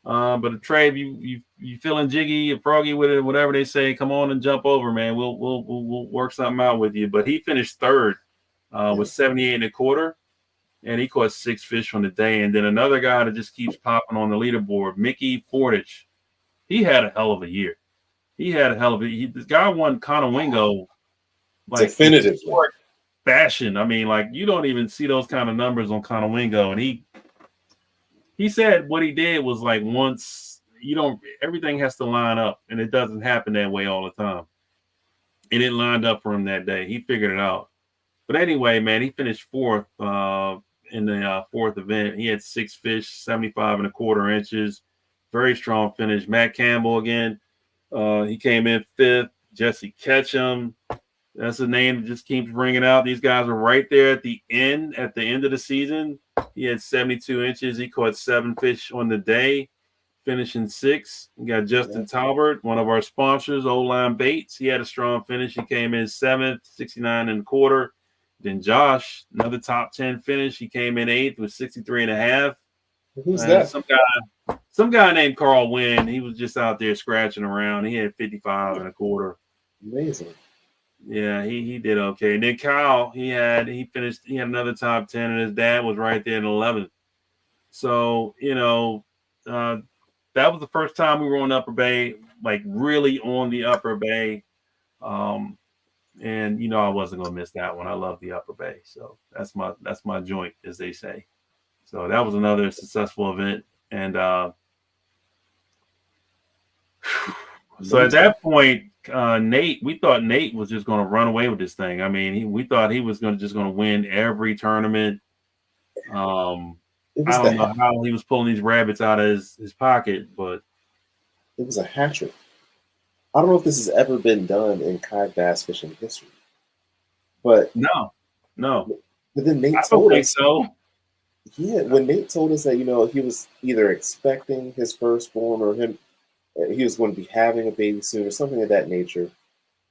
But Trey, if you feeling jiggy or froggy with it, whatever they say, come on and jump over, man. We'll work something out with you. But he finished 3rd with 78.25, and he caught 6 fish on the day. And then another guy that just keeps popping on the leaderboard, Mickey Fortich. He had a hell of a year. This guy won Conowingo like definitive fashion. I mean, like, you don't even see those kind of numbers on Conowingo, and he said what he did was like everything has to line up, and it doesn't happen that way all the time. And it lined up for him that day. He figured it out. But anyway, man, he finished 4th in the 4th event. He had 6 fish, 75.25 inches. Very strong finish. Matt Campbell again. He came in 5th. Jesse Ketchum. That's a name that just keeps ringing out. These guys are right there at the end of the season. He had 72 inches. He caught 7 fish on the day. finishing 6th. We got Justin Talbert, one of our sponsors, Old Line Baits. He had a strong finish. He came in 7th, 69 and a quarter. Then Josh, another top 10 finish. He came in 8th with 63 and a half. Who's that? Some guy named Karl Wynn. He was just out there scratching around. He had 55 and a quarter. Amazing. Yeah, he did okay. And then Kyle, he had another top 10, and his dad was right there in 11th. So, that was the first time we were on Upper Bay, like really on the Upper Bay. And I wasn't gonna miss that one. I love the Upper Bay. So that's my joint, as they say. So that was another successful event. And so at that point, we thought Nate was just going to run away with this thing. I mean, we thought he was just going to win every tournament. I don't know how he was pulling these rabbits out of his pocket, but it was a hat trick. I don't know if this has ever been done in kayak bass fishing history, but no. But then Nate told us so. Yeah, when Nate told us that he was either expecting his firstborn or he was going to be having a baby soon or something of that nature,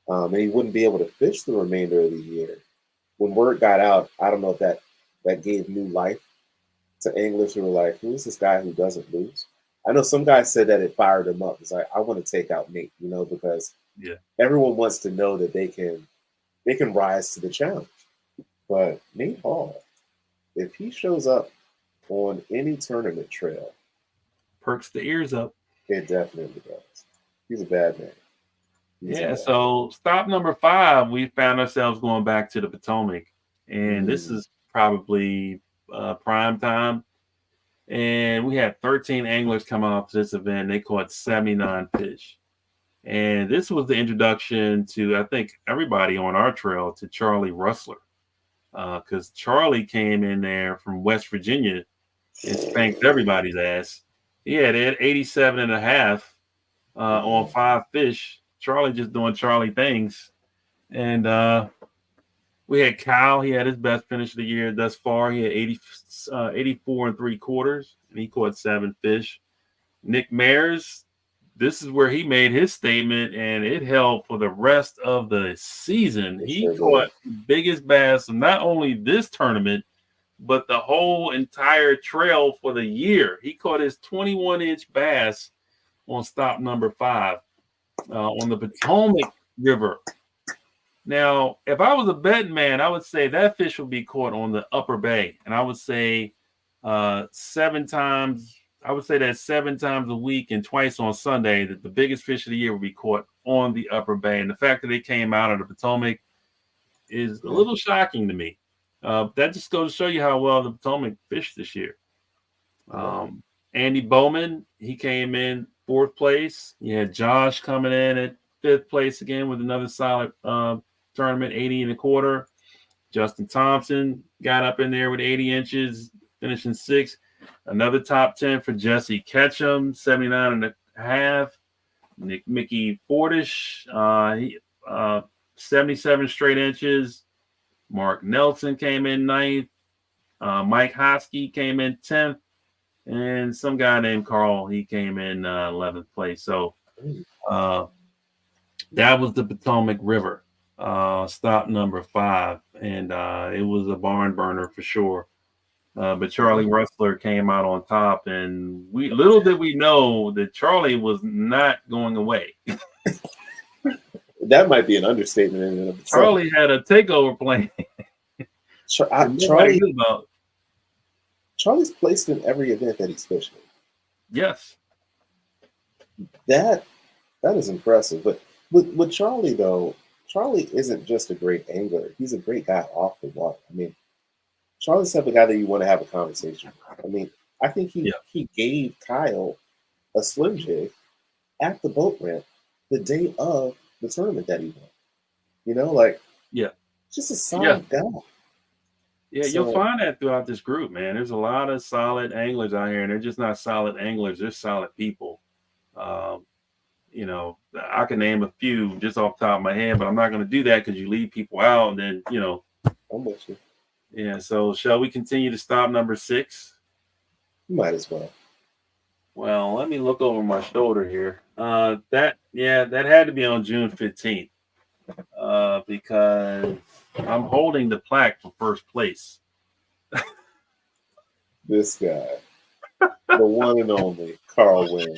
and he wouldn't be able to fish the remainder of the year. When word got out, I don't know if that gave new life to anglers who were like, "Who is this guy who doesn't lose?" I know some guys said that it fired him up. It's like, I want to take out Nate, because everyone wants to know that they can rise to the challenge. But Nate Hall, if he shows up on any tournament trail, perks the ears up. It definitely does. He's a bad man. So stop number 5, we found ourselves going back to the Potomac, and this is probably prime time. And we had 13 anglers come out to this event. They caught 79 fish. And this was the introduction to, I think, everybody on our trail to Charlie Rustler. Because Charlie came in there from West Virginia and spanked everybody's ass. He had 87 and a half on 5 fish. Charlie just doing Charlie things. And we had Kyle. He had his best finish of the year thus far. He had 84 and 3/4, and he caught 7 fish. Nick Mayers, this is where he made his statement, and it held for the rest of the season. He caught the biggest bass of not only this tournament, but the whole entire trail for the year. He caught his 21-inch bass on stop number 5 on the Potomac River. Now, if I was a betting man, I would say that fish would be caught on the Upper Bay, and I would say 7 times. I would say that 7 times a week and twice on Sunday that the biggest fish of the year would be caught on the Upper Bay. And the fact that they came out of the Potomac is a little shocking to me. That just goes to show you how well the Potomac fished this year. Andy Bowman, he came in 4th place. You had Josh coming in at 5th place again with another solid tournament, 80 and a quarter. Justin Thompson got up in there with 80 inches, finishing 6th. Another top 10 for Jesse Ketchum, 79 and a half. Mickey Fordish, 77 straight inches. Mark Nelson came in 9th. Mike Hosky came in 10th. And some guy named Carl, he came in 11th place. So that was the Potomac River, stop number 5. And it was a barn burner for sure. But Charlie Rustler came out on top, and little did we know that Charlie was not going away. That might be an understatement in and of itself. Charlie had a takeover plan. Charlie's placed in every event that he's fishing. Yes. That is impressive. But with Charlie, though, Charlie isn't just a great angler. He's a great guy off the water. I mean, Charlie's the type of guy that you want to have a conversation with. I mean, I think he gave Kyle a slim jig at the boat ramp the day of the tournament that he won. Just a solid guy. Yeah, you'll find that throughout this group, man. There's a lot of solid anglers out here, and they're just not solid anglers. They're solid people. I can name a few just off the top of my head, but I'm not going to do that because you leave people out, and then, I'm with you. Yeah, so shall we continue to stop number 6? Might as well. Well, let me look over my shoulder here. That had to be on June 15th. Because I'm holding the plaque for first place. This guy, the one and only Karl Wynn.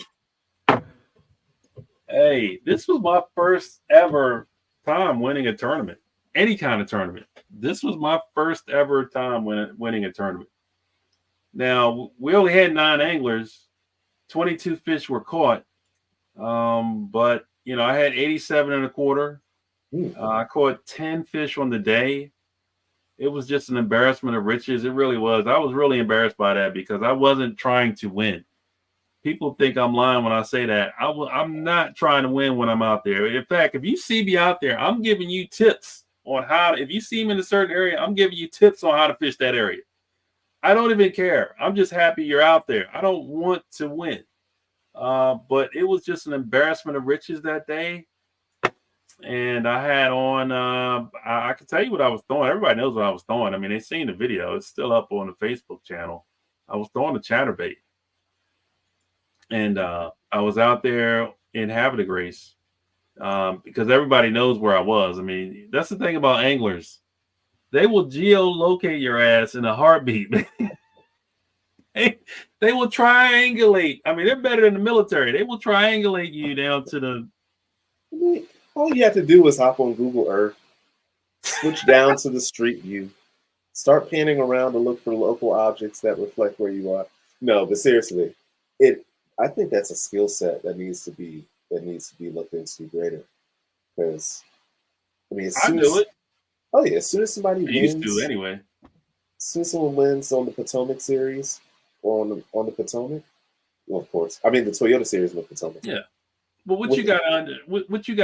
Hey, this was my first ever time winning a tournament, any kind of tournament. This was my first ever time winning a tournament. Now, we only had 9 anglers, 22 fish were caught. But, I had 87 and a quarter. I caught 10 fish on the day. It was just an embarrassment of riches. It really was. I was really embarrassed by that because I wasn't trying to win. People think I'm lying when I say that. I'm not trying to win when I'm out there. In fact, if you see me out there, I'm giving you tips on if you see me in a certain area, I'm giving you tips on how to fish that area. I don't even care. I'm just happy you're out there. I don't want to win. But it was just an embarrassment of riches that day. And I had on, I can tell you what I was throwing. Everybody knows what I was throwing. I mean, they've seen the video. It's still up on the Facebook channel. I was throwing a chatterbait. And I was out there in Havre Grace because everybody knows where I was. I mean, that's the thing about anglers. They will geolocate your ass in a heartbeat. They will triangulate. I mean, they're better than the military. They will triangulate you down to the... All you have to do is hop on Google Earth, switch down to the street view, start panning around to look for local objects that reflect where you are. No, but seriously, I think that's a skill set that needs to be looked into greater. Because as soon as somebody wins, used to anyway. As soon as someone wins on the Potomac series or on the Potomac, well, of course, the Toyota series with Potomac. Yeah. But what you got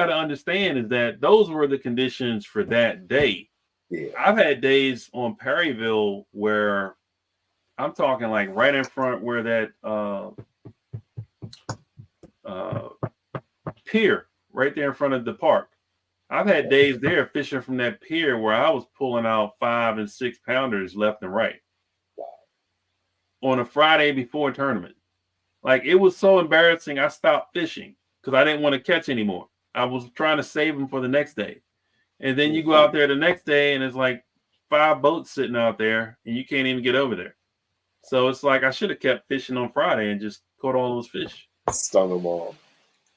to understand is that those were the conditions for that day. Yeah. I've had days on Perryville where I'm talking like right in front where that pier right there in front of the park. I've had days there fishing from that pier where I was pulling out 5 and 6 pounders left and right. Wow. On a Friday before a tournament. Like, it was so embarrassing. I stopped fishing because I didn't want to catch anymore. I was trying to save them for the next day. And then you go out there the next day and it's like 5 boats sitting out there and you can't even get over there. So it's like I should have kept fishing on Friday and just caught all those fish. Stung them all.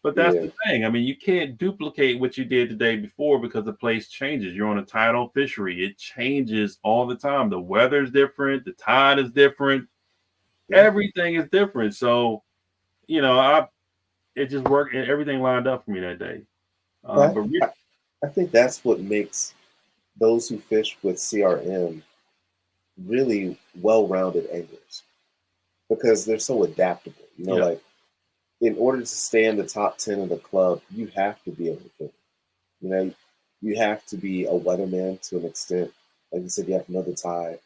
But that's the thing. I mean, you can't duplicate what you did the day before because the place changes. You're on a tidal fishery. It changes all the time. The weather's different. The tide is different. Yeah. Everything is different. So, it just worked. Everything lined up for me that day. I think that's what makes those who fish with CRM really well-rounded anglers because they're so adaptable. Like in order to stay in the top 10 of the club, you have to be able to fish. You have to be a weatherman to an extent. Like you said, you have to know the tide.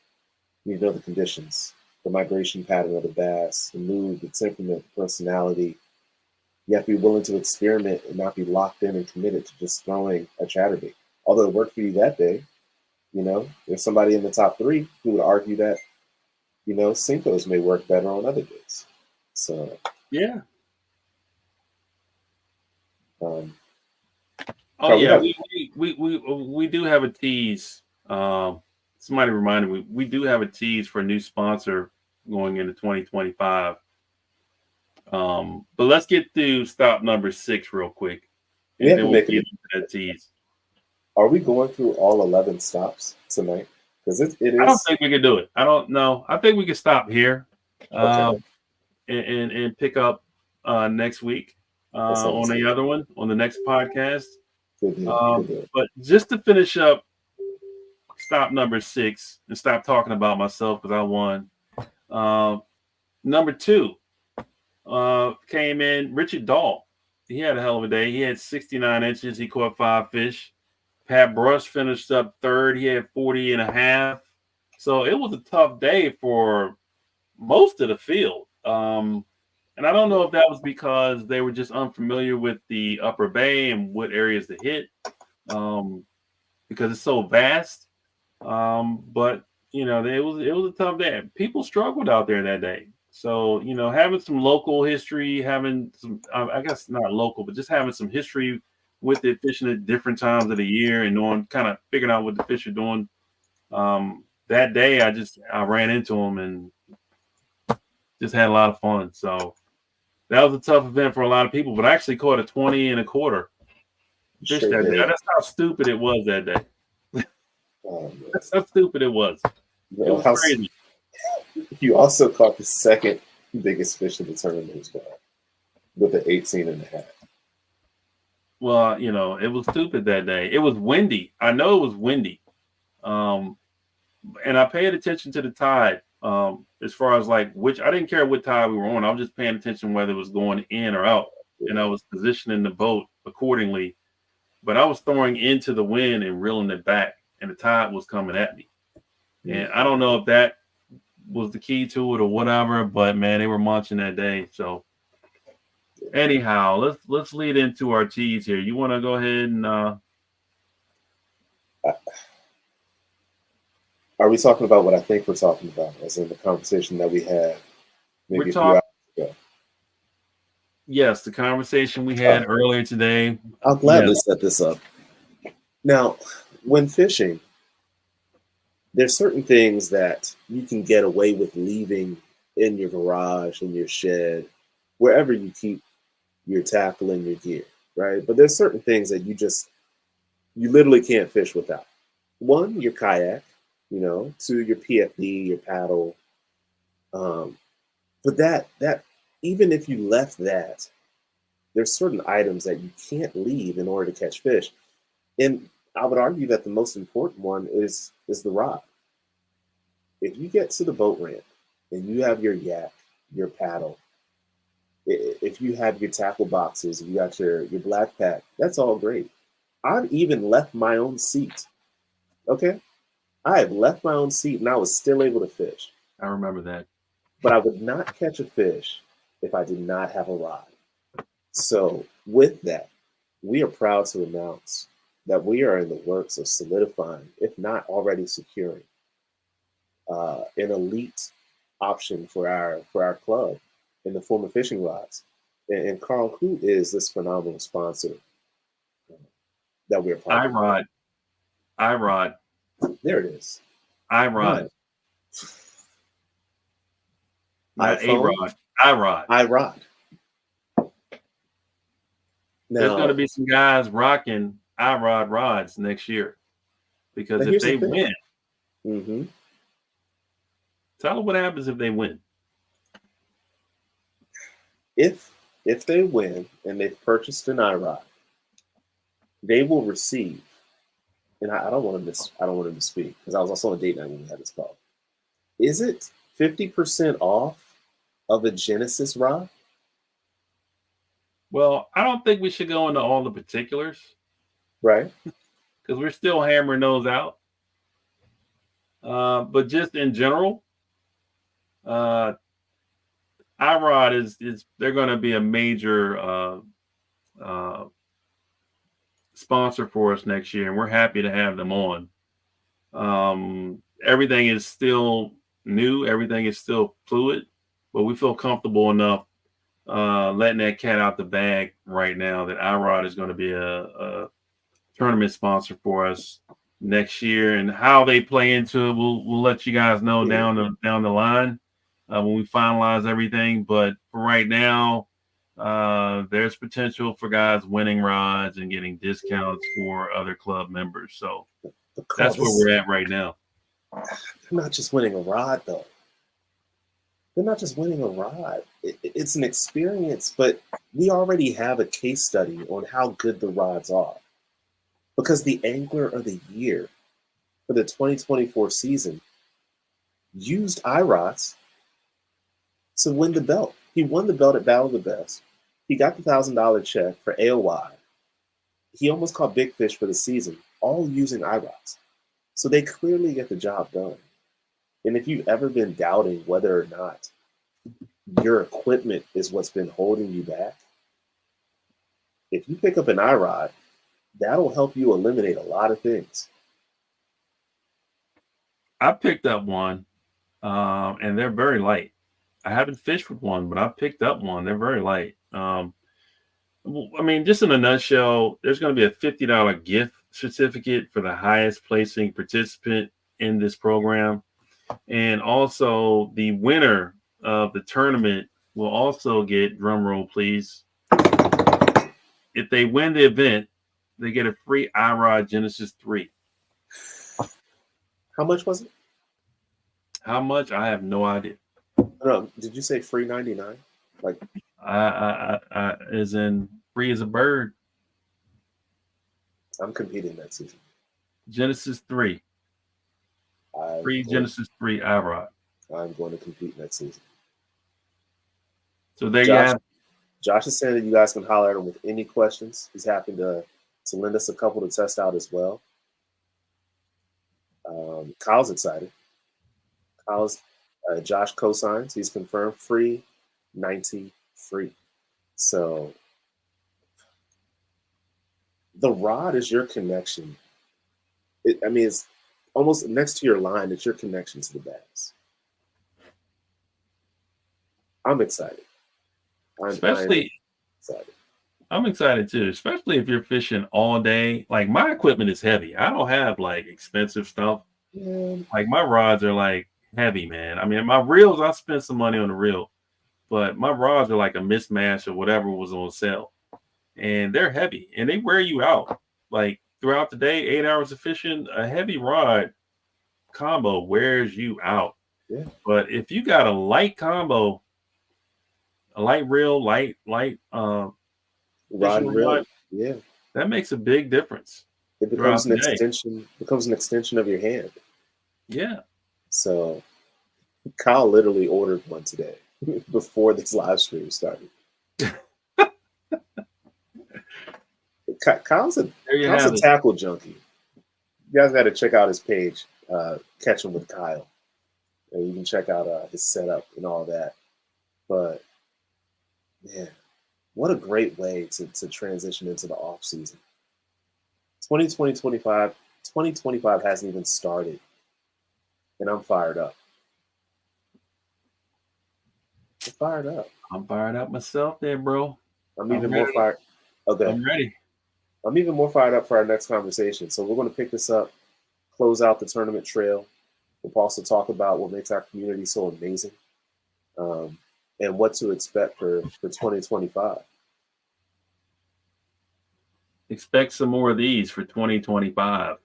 You know the conditions, the migration pattern of the bass, the mood, the temperament, the personality. You have to be willing to experiment and not be locked in and committed to just throwing a chatterbait. Although it worked for you that day, there's somebody in the top 3 who would argue that, Cinco's may work better on other days. So yeah. We do have a tease. Somebody reminded me, we do have a tease for a new sponsor going into 2025. But let's get to stop number 6 real quick. And then we'll get into that tease. Are we going through all 11 stops tonight? Because it is. I don't think we can do it. I don't know. I think we can stop here and pick up next week on the other one, on the next podcast. Good deal. But just to finish up stop number 6 and stop talking about myself because I won. Number 2 came in Richard Dahl. He had a hell of a day. He had 69 inches. He caught 5 fish. Pat Brush finished up 3rd. He had 40 and a half. So it was a tough day for most of the field. And I don't know if that was because they were just unfamiliar with the upper bay and what areas to hit because it's so vast. But, it was a tough day. People struggled out there that day. So, having some local history, having some, I guess not local, but just having some history with it, fishing at different times of the year and knowing, kind of figuring out what the fish are doing. That day, I ran into them and just had a lot of fun. So that was a tough event for a lot of people, but I actually caught a 20 and a quarter fish Sure that day. did. That's how stupid it was that day. Man. That's how stupid it was. It was crazy. You also caught the second biggest fish in the tournament as well, with an 18 and a half. Well, it was stupid that day. It was windy. I know it was windy. And I paid attention to the tide. As far as like which, I didn't care what tide we were on. I was just paying attention whether it was going in or out. And I was positioning the boat accordingly. But I was throwing into the wind and reeling it back, and the tide was coming at me. And I don't know if that was the key to it or whatever, but man, they were munching that day. So anyhow, let's lead into our teas here. You want to go ahead and Are we talking about what I think we're talking about, as in the conversation that we had maybe a few hours ago? Yes, the conversation we had earlier today. I'll gladly set this up. Now, when fishing, there's certain things that you can get away with leaving in your garage, in your shed, wherever you keep your tackle and your gear, right? But there's certain things that you literally can't fish without. One, your kayak, two, your PFD, your paddle. But that even if you left that, there's certain items that you can't leave in order to catch fish. And I would argue that the most important one is the rod. If you get to the boat ramp and you have your yak, your paddle, if you have your tackle boxes, you got your black pack, that's all great. I've even left my own seat. Okay? I have left my own seat and I was still able to fish. I remember that. But I would not catch a fish if I did not have a rod. So with that, we are proud to announce that we are in the works of solidifying, if not already securing, an elite option for our club in the form of fishing rods. And Karl, who is this phenomenal sponsor that we're partnering with? iRod. There it is. iRod. Not iPhone? iRod. iRod. Now, there's going to be some guys rocking iRod rods next year, because if they win, tell them what happens if they win. If they win and they've purchased an iRod, they will receive. And I don't want to misspeak, because I was also on a date night when we had this call. Is it 50% off of a Genesis rod? Well, I don't think we should go into all the particulars, right? Because we're still hammering those out. But just in general, iRod is they're going to be a major sponsor for us next year, and we're happy to have them on. Everything is still new, everything is still fluid, but we feel comfortable enough letting that cat out the bag right now that iRod is going to be a tournament sponsor for us next year. And how they play into it, we'll let you guys know down the line when we finalize everything. But for right now, there's potential for guys winning rods and getting discounts for other club members. So that's where we're at right now. They're not just winning a rod, though. They're not just winning a rod. It's an experience, but we already have a case study on how good the rods are. Because the angler of the year for the 2024 season used iRods to win the belt. He won the belt at Battle of the Best. He got the $1,000 check for AOY. He almost caught big fish for the season, all using iRods. So they clearly get the job done. And if you've ever been doubting whether or not your equipment is what's been holding you back, if you pick up an iRod, that'll help you eliminate a lot of things. I picked up one, and they're very light. I haven't fished with one, but I picked up one. They're very light. I mean, just in a nutshell, there's going to be a $50 gift certificate for the highest placing participant in this program. And also, the winner of the tournament will also get, drum roll please, if they win the event, they get a free iRod Genesis 3. How much was it? How much? I have no idea. No, did you say free 99? Like, As in free as a bird. I'm competing next season. Genesis 3. Free Genesis 3 iRod. I'm going to compete next season. So there you have it. Josh is saying that you guys can holler at him with any questions. He's happy to lend us a couple to test out as well. Kyle's excited. Josh cosigns. He's confirmed free, 90 free. So the rod is your connection. It's almost next to your line. It's your connection to the bass. I'm excited. I'm excited. I'm excited too, especially if you're fishing all day. Like, my equipment is heavy. I don't have like expensive stuff. Yeah. Like, my rods are like heavy, man. I mean, my reels, I spent some money on the reel, but my rods are like a mismatch or whatever was on sale, and they're heavy and they wear you out. Like, throughout the day, 8 hours of fishing, a heavy rod combo wears you out. Yeah. But if you got a light combo, a light reel, light rod and reel, yeah, that makes a big difference. It becomes an extension of your hand. Yeah. So Kyle literally ordered one today before this live stream started. Kyle's a tackle junkie. You guys got to check out his page, Catching with Kyle. And you can check out his setup and all that. But man, what a great way to transition into the off season. 2025 hasn't even started, and I'm fired up. I'm fired up myself there, bro. I'm even more fired. Okay. I'm ready. I'm even more fired up for our next conversation. So we're going to pick this up, close out the tournament trail. We'll also talk about what makes our community so amazing, and what to expect for 2025. Expect some more of these for 2025.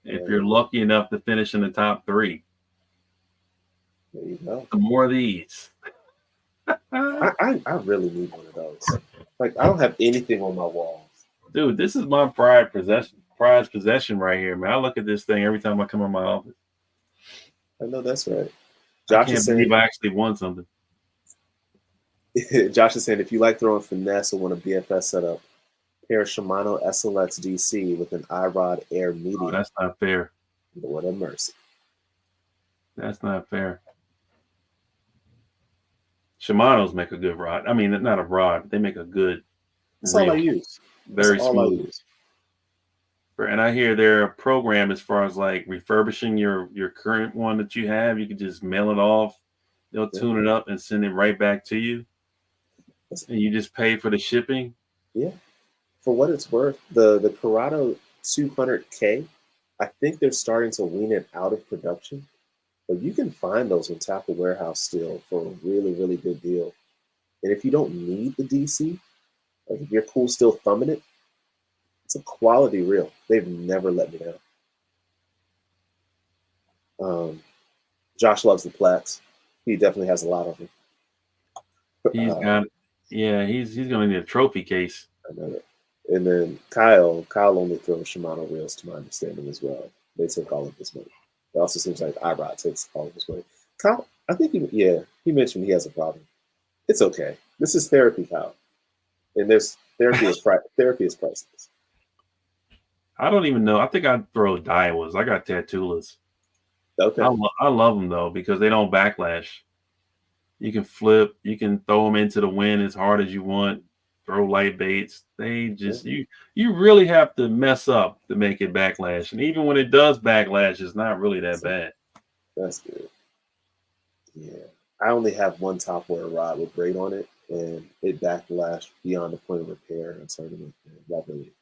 If you're lucky enough to finish in the top 3. There you go. Some more of these. I really need one of those. Like, I don't have anything on my walls. Dude, this is my prized possession right here, man. I look at this thing every time I come in my office. I know that's right. Josh is saying, I actually won something. Josh is saying, if you like throwing finesse or want a BFS setup, pair a Shimano SLX DC with an iRod Air Medium. Oh, that's not fair. Lord have mercy. That's not fair. Shimano's make a good rod. I mean, not a rod, but they make a good. That's all I use. Very smooth. And I hear their program, as far as like refurbishing your current one that you have, you can just mail it off. They'll tune it up and send it right back to you. And you just pay for the shipping. Yeah. For what it's worth, the Corrado 200K, I think they're starting to wean it out of production. But you can find those in Tackle Warehouse still for a really, really good deal. And if you don't need the DC, like if you're cool still thumbing it, it's a quality reel. They've never let me down. Josh loves the Plex. He definitely has a lot of them. He's going to need a trophy case. I know that. And then Kyle only throws Shimano reels, to my understanding as well. They took all of his money. It also seems like iRod takes all of his money. Kyle, I think he mentioned he has a problem. It's okay. This is therapy, Kyle. And there's therapy is priceless. I don't even know. I think I'd throw Daiwas. I got Tattulas. Okay. I love them though, because they don't backlash. You can flip. You can throw them into the wind as hard as you want. Throw light baits. They just you really have to mess up to make it backlash. And even when it does backlash, it's not really that bad. That's good. Yeah. I only have one topwater rod with braid on it, and it backlashed beyond the point of repair in a tournament. And that really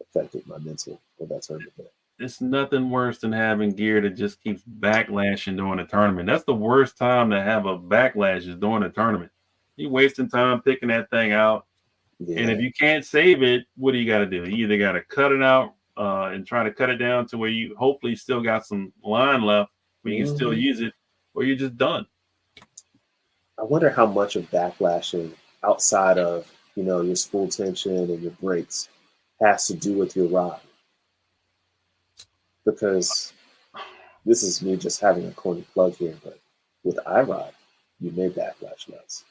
affected my mental with that tournament. It's nothing worse than having gear that just keeps backlashing during a tournament. That's the worst time to have a backlash is during a tournament. You're wasting time picking that thing out. And if Yeah. you can't save it, what do you got to do? You either got to cut it out and try to cut it down to where you hopefully still got some line left where you can still Mhm. use it, or you're just done. I wonder how much of backlashing outside of your spool tension and your brakes has to do with your rod, because this is me just having a corny plug here, but with iRod, you may backlash less.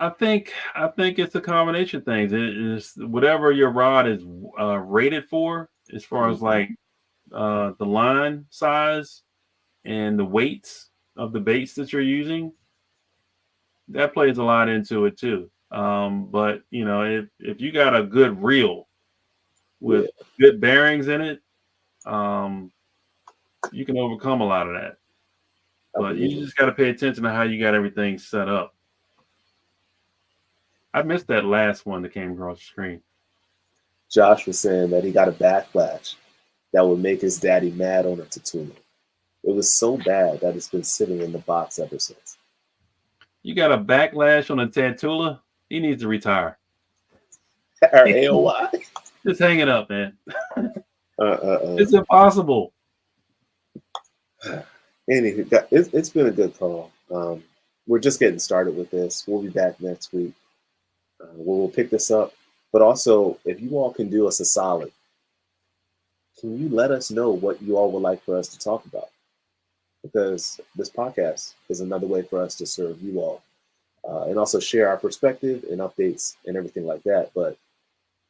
I think it's a combination of things. It is whatever your rod is rated for, as far as Mhm. like the line size and the weights of the baits that you're using. That plays a lot into it too. But if you got a good reel Yeah, with good bearings in it, um, you can overcome a lot of that. I But believe you it. just got to pay attention to how you got everything set up. I missed that last one that came across the screen. Josh was saying that he got a backlash that would make his daddy mad on a Tatula. It was so bad that it's been sitting in the box ever since. You got a backlash on a Tantula, he needs to retire. Or AOY. Just hang it up, man. Uh, uh, It's impossible. Anywho, it's been a good call. We're just getting started with this. We'll be back next week where we'll pick this up. But also, if you all can do us a solid, can you let us know what you all would like for us to talk about? Because this podcast is another way for us to serve you all and also share our perspective and updates and everything like that. But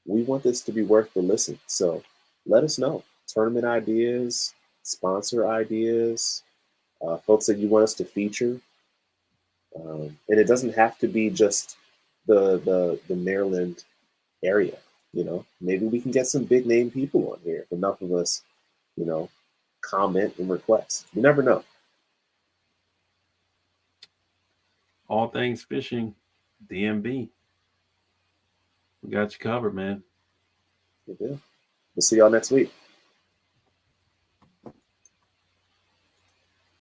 we want this to be worth the listen. So let us know. Tournament ideas, sponsor ideas, folks that you want us to feature. And it doesn't have to be just the Maryland area. Maybe we can get some big name people on here if enough of us, you know, comment and request. You never know. All things fishing, DMB. We got you covered, man. We'll see y'all next week.